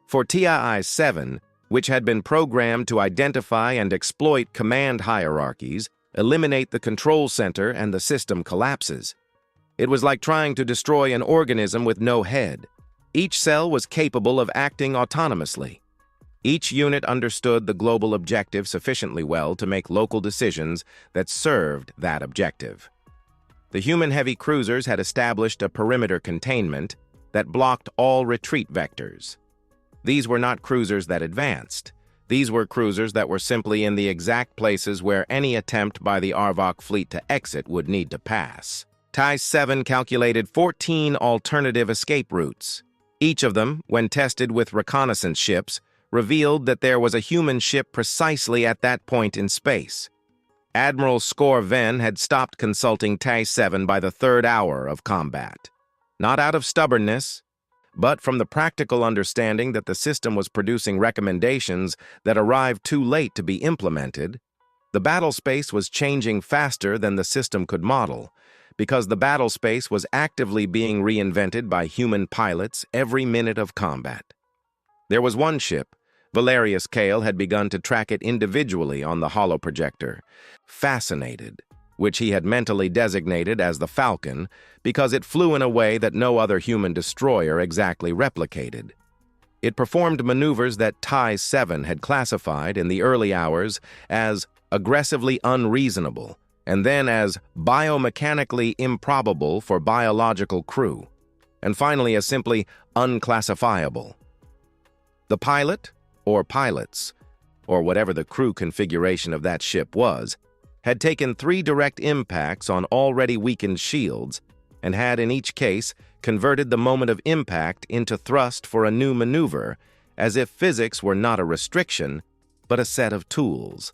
For TII-7, which had been programmed to identify and exploit command hierarchies, eliminate the control center and the system collapses. It was like trying to destroy an organism with no head. Each cell was capable of acting autonomously. Each unit understood the global objective sufficiently well to make local decisions that served that objective. The human heavy cruisers had established a perimeter containment that blocked all retreat vectors. These were not cruisers that advanced. These were cruisers that were simply in the exact places where any attempt by the Arvok fleet to exit would need to pass. TIE 7 calculated 14 alternative escape routes. Each of them, when tested with reconnaissance ships, revealed that there was a human ship precisely at that point in space. Admiral Skor Ven had stopped consulting TIE 7 by the third hour of combat. Not out of stubbornness, but from the practical understanding that the system was producing recommendations that arrived too late to be implemented. The battle space was changing faster than the system could model, because the battle space was actively being reinvented by human pilots every minute of combat. There was one ship. Valerius Kale had begun to track it individually on the holoprojector, Fascinated, which he had mentally designated as the Falcon because it flew in a way that no other human destroyer exactly replicated. It performed maneuvers that TIE 7 had classified in the early hours as aggressively unreasonable and then as biomechanically improbable for biological crew, and finally as simply unclassifiable. The pilot, or pilots, or whatever the crew configuration of that ship was, had taken 3 direct impacts on already weakened shields and had in each case converted the moment of impact into thrust for a new maneuver, as if physics were not a restriction, but a set of tools.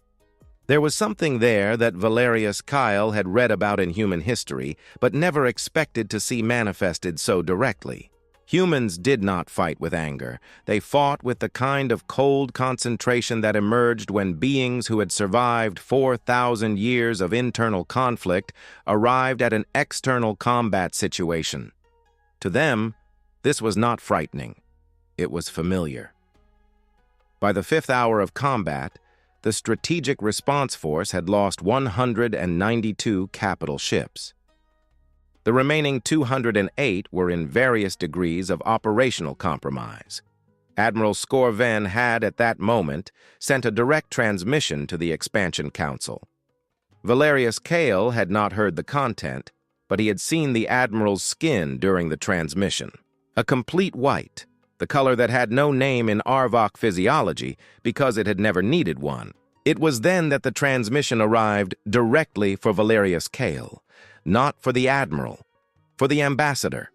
There was something there that Valerius Kyle had read about in human history, but never expected to see manifested so directly. Humans did not fight with anger. They fought with the kind of cold concentration that emerged when beings who had survived 4,000 years of internal conflict arrived at an external combat situation. To them, this was not frightening. It was familiar. By the 5th hour of combat, the Strategic Response Force had lost 192 capital ships. The remaining 208 were in various degrees of operational compromise. Admiral Skor Ven had, at that moment, sent a direct transmission to the Expansion Council. Valerius Kale had not heard the content, but he had seen the Admiral's skin during the transmission. A complete white, the color that had no name in Arvok physiology because it had never needed one. It was then that the transmission arrived directly for Valerius Kale. Not for the Admiral, for the Ambassador.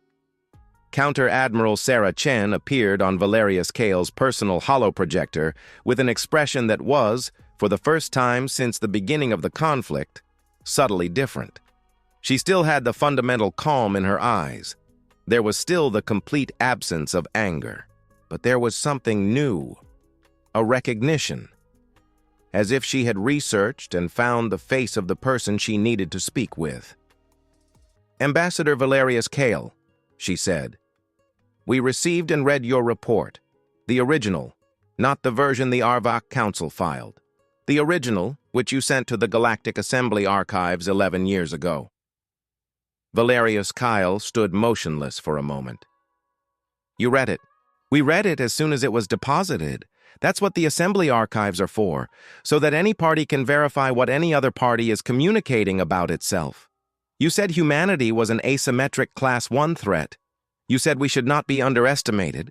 Counter-Admiral Sarah Chen appeared on Valerius Kale's personal holoprojector with an expression that was, for the first time since the beginning of the conflict, subtly different. She still had the fundamental calm in her eyes. There was still the complete absence of anger, but there was something new, a recognition, as if she had researched and found the face of the person she needed to speak with. "Ambassador Valerius Kale," she said, "we received and read your report. The original, not the version the Arvok Council filed. The original, which you sent to the Galactic Assembly Archives 11 years ago." Valerius Kyle stood motionless for a moment. "You read it. We read it as soon as it was deposited. That's what the Assembly Archives are for, so that any party can verify what any other party is communicating about itself. You said humanity was an asymmetric Class 1 threat. You said we should not be underestimated.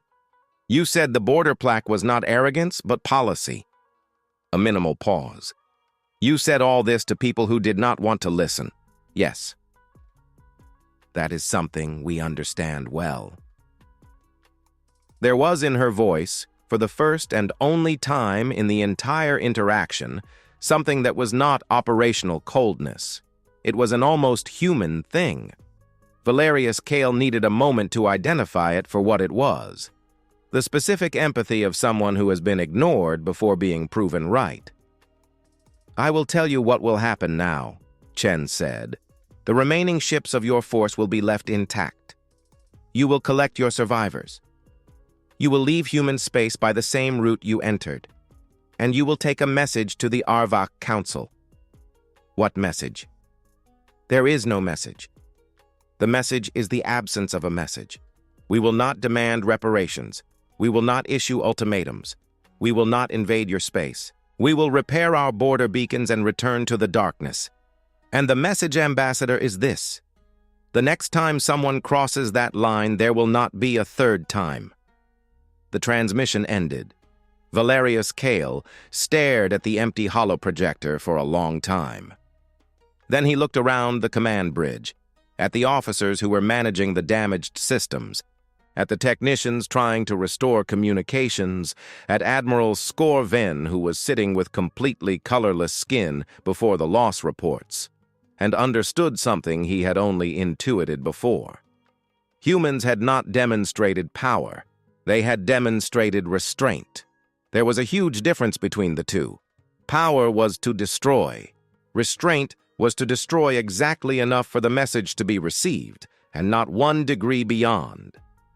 You said the border plaque was not arrogance, but policy." A minimal pause. "You said all this to people who did not want to listen. Yes. That is something we understand well." There was in her voice, for the first and only time in the entire interaction, something that was not operational coldness. It was an almost human thing. Valerius Kale needed a moment to identify it for what it was. The specific empathy of someone who has been ignored before being proven right. "I will tell you what will happen now," Chen said. "The remaining ships of your force will be left intact. You will collect your survivors. You will leave human space by the same route you entered. And you will take a message to the Arvok Council." "What message?" "There is no message. The message is the absence of a message. We will not demand reparations. We will not issue ultimatums. We will not invade your space. We will repair our border beacons and return to the darkness. And the message, Ambassador, is this. The next time someone crosses that line, there will not be a third time." The transmission ended. Valerius Kale stared at the empty holoprojector for a long time. Then he looked around the command bridge, at the officers who were managing the damaged systems, at the technicians trying to restore communications, at Admiral Scorven, who was sitting with completely colorless skin before the loss reports, and understood something he had only intuited before. Humans had not demonstrated power. They had demonstrated restraint. There was a huge difference between the two. Power was to destroy. Restraint was to destroy exactly enough for the message to be received, and not 1 degree beyond.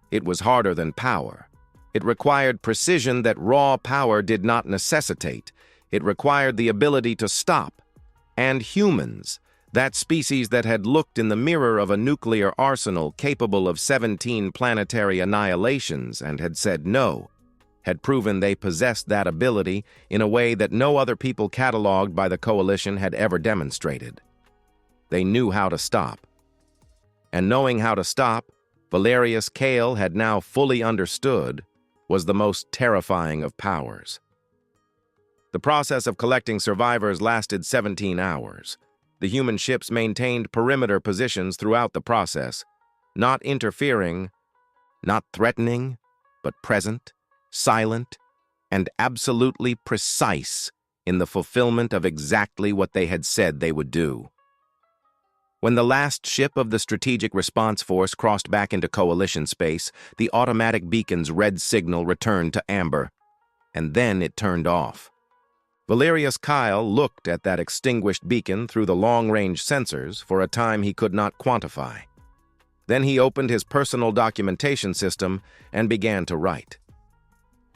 It was harder than power. It required precision that raw power did not necessitate. It required the ability to stop. And humans, that species that had looked in the mirror of a nuclear arsenal capable of 17 planetary annihilations and had said no, had proven they possessed that ability in a way that no other people cataloged by the Coalition had ever demonstrated. They knew how to stop. And knowing how to stop, Valerius Kale had now fully understood, was the most terrifying of powers. The process of collecting survivors lasted 17 hours. The human ships maintained perimeter positions throughout the process, not interfering, not threatening, but present, silent, and absolutely precise in the fulfillment of exactly what they had said they would do. When the last ship of the Strategic Response Force crossed back into Coalition space, the automatic beacon's red signal returned to amber, and then it turned off. Valerius Kyle looked at that extinguished beacon through the long-range sensors for a time he could not quantify. Then he opened his personal documentation system and began to write.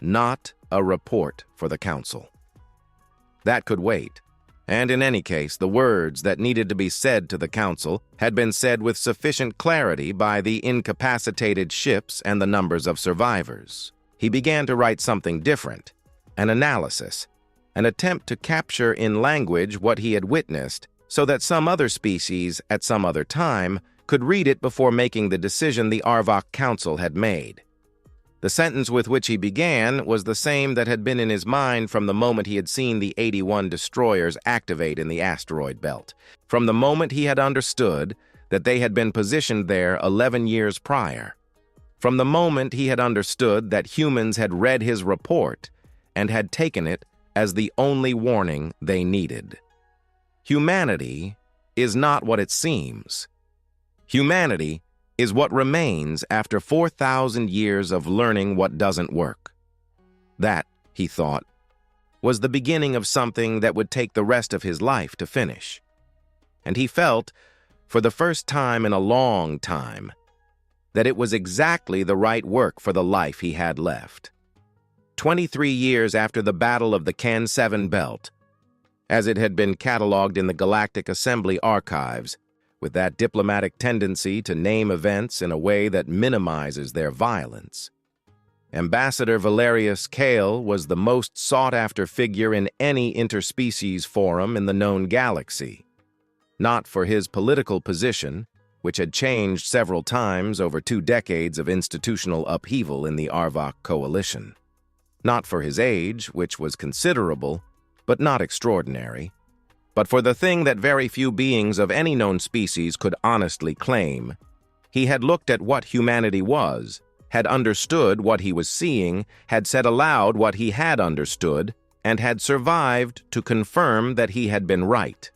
Not a report for the Council. That could wait. And in any case, the words that needed to be said to the Council had been said with sufficient clarity by the incapacitated ships and the numbers of survivors. He began to write something different, an analysis, an attempt to capture in language what he had witnessed so that some other species at some other time could read it before making the decision the Arvok Council had made. The sentence with which he began was the same that had been in his mind from the moment he had seen the 81 destroyers activate in the asteroid belt, from the moment he had understood that they had been positioned there 11 years prior, from the moment he had understood that humans had read his report and had taken it as the only warning they needed. Humanity is not what it seems. Humanity is what remains after 4,000 years of learning what doesn't work. That, he thought, was the beginning of something that would take the rest of his life to finish. And he felt, for the first time in a long time, that it was exactly the right work for the life he had left. 23 years after the Battle of the Can 7 Belt, as it had been cataloged in the Galactic Assembly archives, with that diplomatic tendency to name events in a way that minimizes their violence. Ambassador Valerius Kale was the most sought-after figure in any interspecies forum in the known galaxy, not for his political position, which had changed several times over 2 decades of institutional upheaval in the Arvok Coalition, not for his age, which was considerable, but not extraordinary, but for the thing that very few beings of any known species could honestly claim. He had looked at what humanity was, had understood what he was seeing, had said aloud what he had understood, and had survived to confirm that he had been right.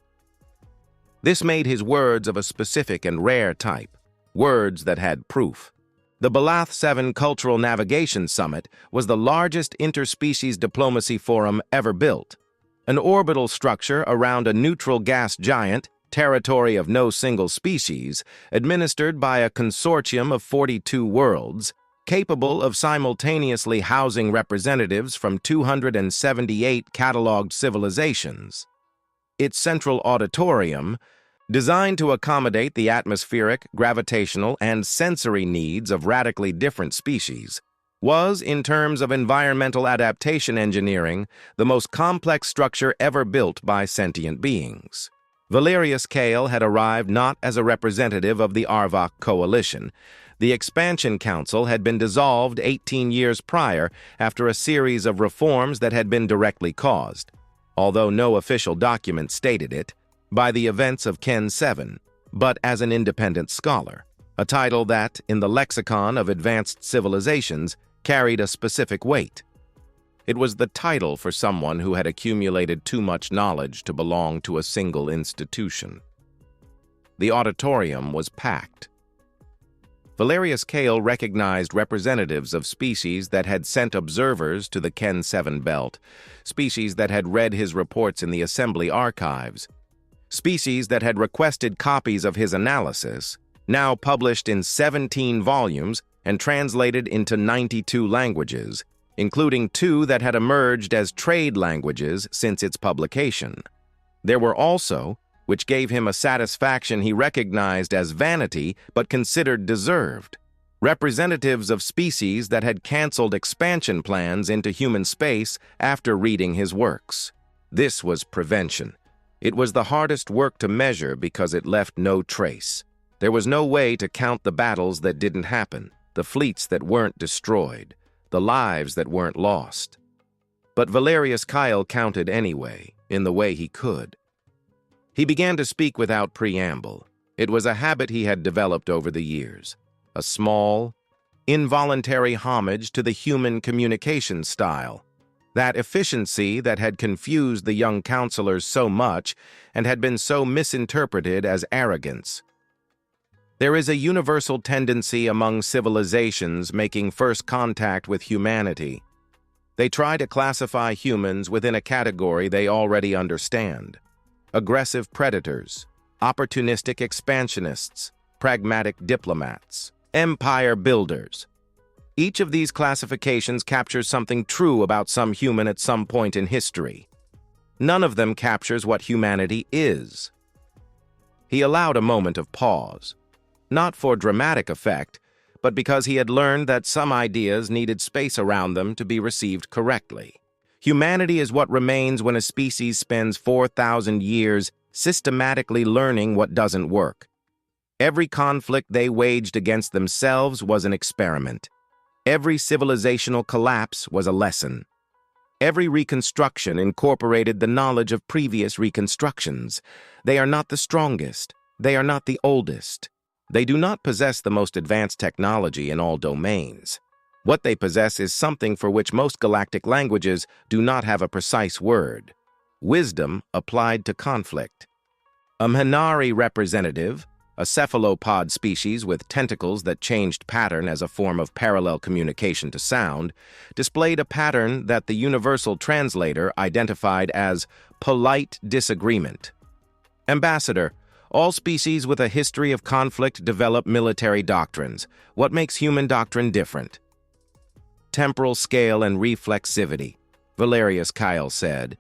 This made his words of a specific and rare type, words that had proof. The Balath 7 Cultural Navigation Summit was the largest interspecies diplomacy forum ever built, an orbital structure around a neutral gas giant, territory of no single species, administered by a consortium of 42 worlds, capable of simultaneously housing representatives from 278 cataloged civilizations. Its central auditorium, designed to accommodate the atmospheric, gravitational, and sensory needs of radically different species, was, in terms of environmental adaptation engineering, the most complex structure ever built by sentient beings. Valerius Kale had arrived not as a representative of the Arvok Coalition, The Expansion Council had been dissolved 18 years prior after a series of reforms that had been directly caused, although no official document stated it, by the events of Ken 7, but as an independent scholar, a title that, in the lexicon of advanced civilizations, carried a specific weight. It was the title for someone who had accumulated too much knowledge to belong to a single institution. The auditorium was packed. Valerius Kale recognized representatives of species that had sent observers to the Ken 7 belt, species that had read his reports in the Assembly archives, species that had requested copies of his analysis, now published in 17 volumes and translated into 92 languages, including 2 that had emerged as trade languages since its publication. There were also, which gave him a satisfaction he recognized as vanity but considered deserved, representatives of species that had canceled expansion plans into human space after reading his works. This was prevention. It was the hardest work to measure because it left no trace. There was no way to count the battles that didn't happen, the fleets that weren't destroyed, the lives that weren't lost. But Valerius Kyle counted anyway, in the way he could. He began to speak without preamble. It was a habit he had developed over the years, a small, involuntary homage to the human communication style, that efficiency that had confused the young counselors so much and had been so misinterpreted as arrogance. There is a universal tendency among civilizations making first contact with humanity. They try to classify humans within a category they already understand. Aggressive predators, opportunistic expansionists, pragmatic diplomats, empire builders. Each of these classifications captures something true about some human at some point in history. None of them captures what humanity is. He allowed a moment of pause, not for dramatic effect, but because he had learned that some ideas needed space around them to be received correctly. Humanity is what remains when a species spends 4,000 years systematically learning what doesn't work. Every conflict they waged against themselves was an experiment. Every civilizational collapse was a lesson. Every reconstruction incorporated the knowledge of previous reconstructions. They are not the strongest. They are not the oldest. They do not possess the most advanced technology in all domains. What they possess is something for which most galactic languages do not have a precise word: wisdom applied to conflict. A Minari representative, a cephalopod species with tentacles that changed pattern as a form of parallel communication to sound, displayed a pattern that the universal translator identified as polite disagreement. Ambassador, all species with a history of conflict develop military doctrines. What makes human doctrine different? Temporal scale and reflexivity, Valerius Kyle said.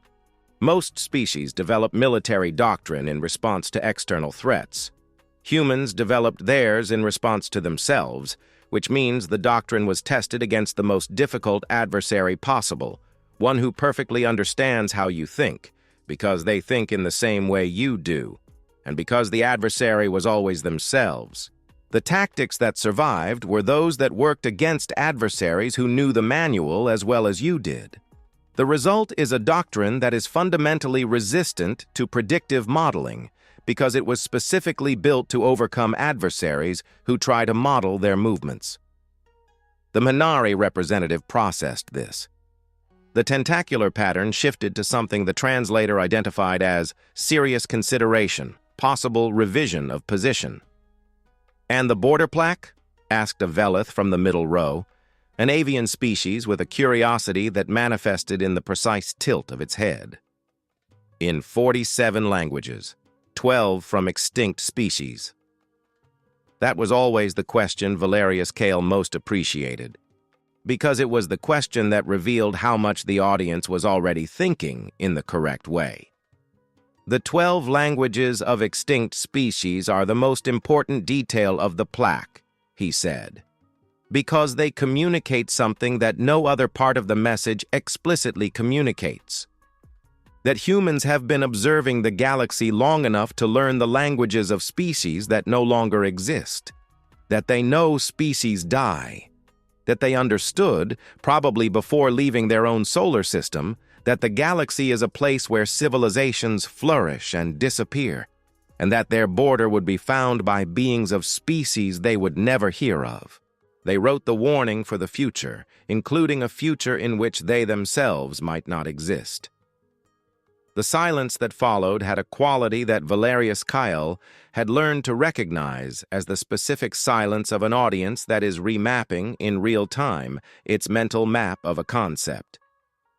Most species develop military doctrine in response to external threats. Humans developed theirs in response to themselves, which means the doctrine was tested against the most difficult adversary possible, one who perfectly understands how you think, because they think in the same way you do, and because the adversary was always themselves. The tactics that survived were those that worked against adversaries who knew the manual as well as you did. The result is a doctrine that is fundamentally resistant to predictive modeling because it was specifically built to overcome adversaries who try to model their movements. The Minari representative processed this. The tentacular pattern shifted to something the translator identified as serious consideration, possible revision of position. And the border plaque? Asked a Velith from the middle row, an avian species with a curiosity that manifested in the precise tilt of its head. In 47 languages, 12 from extinct species. That was always the question Valerius Kale most appreciated, because it was the question that revealed how much the audience was already thinking in the correct way. The 12 languages of extinct species are the most important detail of the plaque, he said, because they communicate something that no other part of the message explicitly communicates. That humans have been observing the galaxy long enough to learn the languages of species that no longer exist. that they know species die, that they understood, probably before leaving their own solar system, that the galaxy is a place where civilizations flourish and disappear, and that their border would be found by beings of species they would never hear of. They wrote the warning for the future, including a future in which they themselves might not exist. The silence that followed had a quality that Valerius Kyle had learned to recognize as the specific silence of an audience that is remapping, in real time, its mental map of a concept.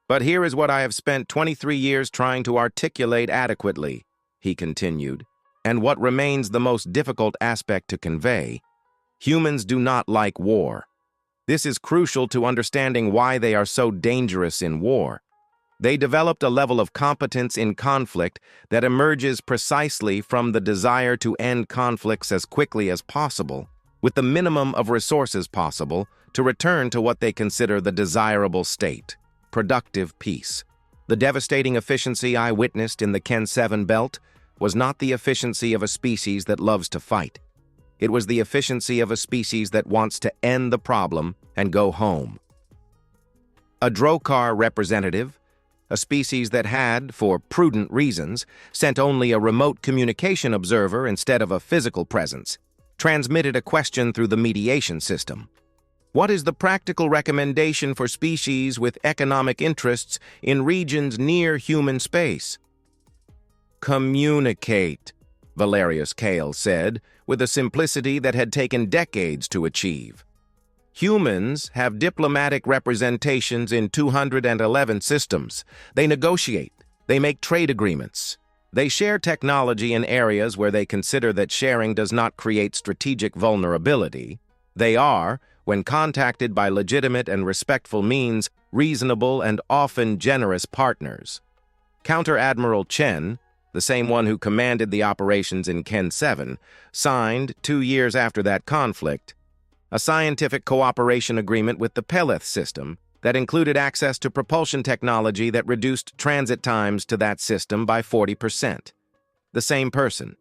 "But here is what I have spent 23 years trying to articulate adequately," he continued, "and what remains the most difficult aspect to convey. Humans do not like war. This is crucial to understanding why they are so dangerous in war. They developed a level of competence in conflict that emerges precisely from the desire to end conflicts as quickly as possible, with the minimum of resources possible, to return to what they consider the desirable state, productive peace. The devastating efficiency I witnessed in the Ken 7 belt was not the efficiency of a species that loves to fight. It was the efficiency of a species that wants to end the problem and go home. A Drokar representative, a species that had, for prudent reasons, sent only a remote communication observer instead of a physical presence, transmitted a question through the mediation system. What is the practical recommendation for species with economic interests in regions near human space? Communicate, Valerius Kale said, with a simplicity that had taken decades to achieve. Humans have diplomatic representations in 211 systems. They negotiate. They make trade agreements. They share technology in areas where they consider that sharing does not create strategic vulnerability. They are, when contacted by legitimate and respectful means, reasonable and often generous partners. Counter-Admiral Chen, the same one who commanded the operations in Ken 7, signed, 2 years after that conflict, a scientific cooperation agreement with the Peleth system that included access to propulsion technology that reduced transit times to that system by 40%. The same person.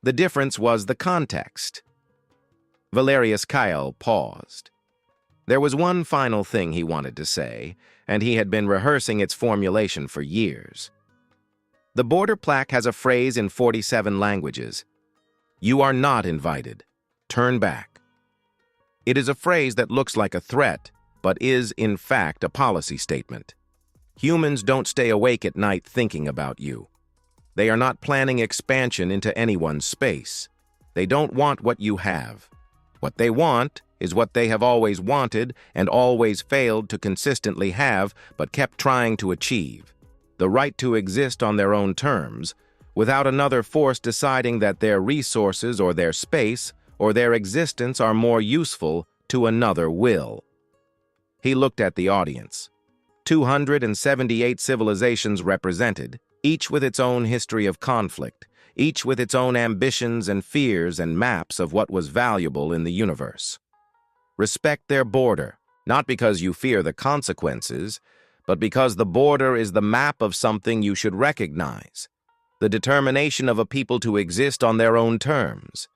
The difference was the context. Valerius Kyle paused. There was one final thing he wanted to say, and he had been rehearsing its formulation for years. The border plaque has a phrase in 47 languages. "You are not invited. Turn back." It is a phrase that looks like a threat, but is, in fact, a policy statement. Humans don't stay awake at night thinking about you. They are not planning expansion into anyone's space. They don't want what you have. What they want is what they have always wanted and always failed to consistently have, but kept trying to achieve: the right to exist on their own terms, without another force deciding that their resources or their space or their existence are more useful to another will. He looked at the audience. 278 civilizations represented, each with its own history of conflict, each with its own ambitions and fears and maps of what was valuable in the universe. Respect their border, not because you fear the consequences, but because the border is the map of something you should recognize, the determination of a people to exist on their own terms.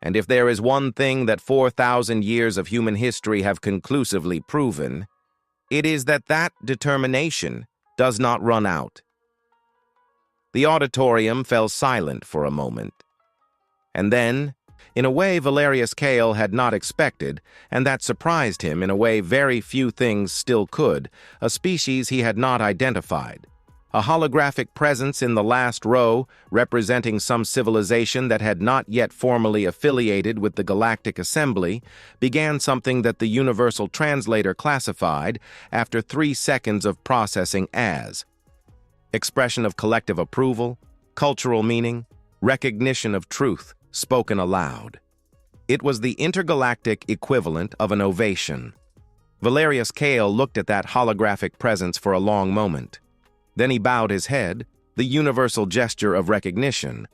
And if there is one thing that 4,000 years of human history have conclusively proven, it is that that determination does not run out. The auditorium fell silent for a moment. And then, in a way Valerius Kale had not expected, and that surprised him in a way very few things still could, a species he had not identified. A holographic presence in the last row, representing some civilization that had not yet formally affiliated with the Galactic Assembly, began something that the Universal Translator classified, after 3 seconds of processing, as expression of collective approval, cultural meaning, recognition of truth, spoken aloud. It was the intergalactic equivalent of an ovation. Valerius Kale looked at that holographic presence for a long moment. Then he bowed his head, the universal gesture of recognition,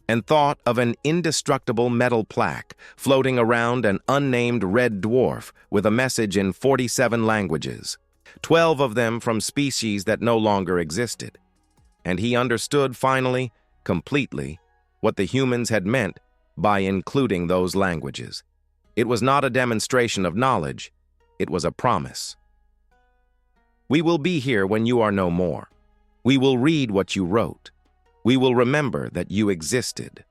and thought of an indestructible metal plaque floating around an unnamed red dwarf with a message in 47 languages, 12 of them from species that no longer existed. And he understood finally, completely, what the humans had meant by including those languages. It was not a demonstration of knowledge, it was a promise. We will be here when you are no more. We will read what you wrote. We will remember that you existed.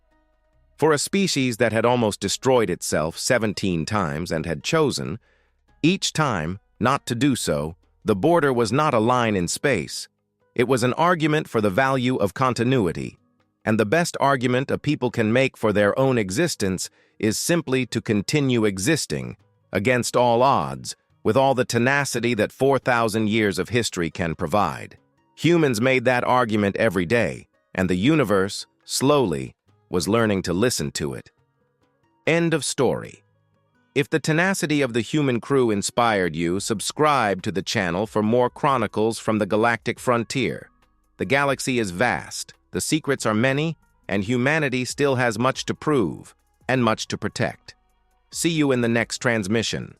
For a species that had almost destroyed itself 17 times and had chosen, each time, not to do so, the border was not a line in space. It was an argument for the value of continuity. And the best argument a people can make for their own existence is simply to continue existing, against all odds, with all the tenacity that 4,000 years of history can provide. Humans made that argument every day, and the universe, slowly, was learning to listen to it. End of story. If the tenacity of the human crew inspired you, subscribe to the channel for more chronicles from the galactic frontier. The galaxy is vast, the secrets are many, and humanity still has much to prove and much to protect. See you in the next transmission.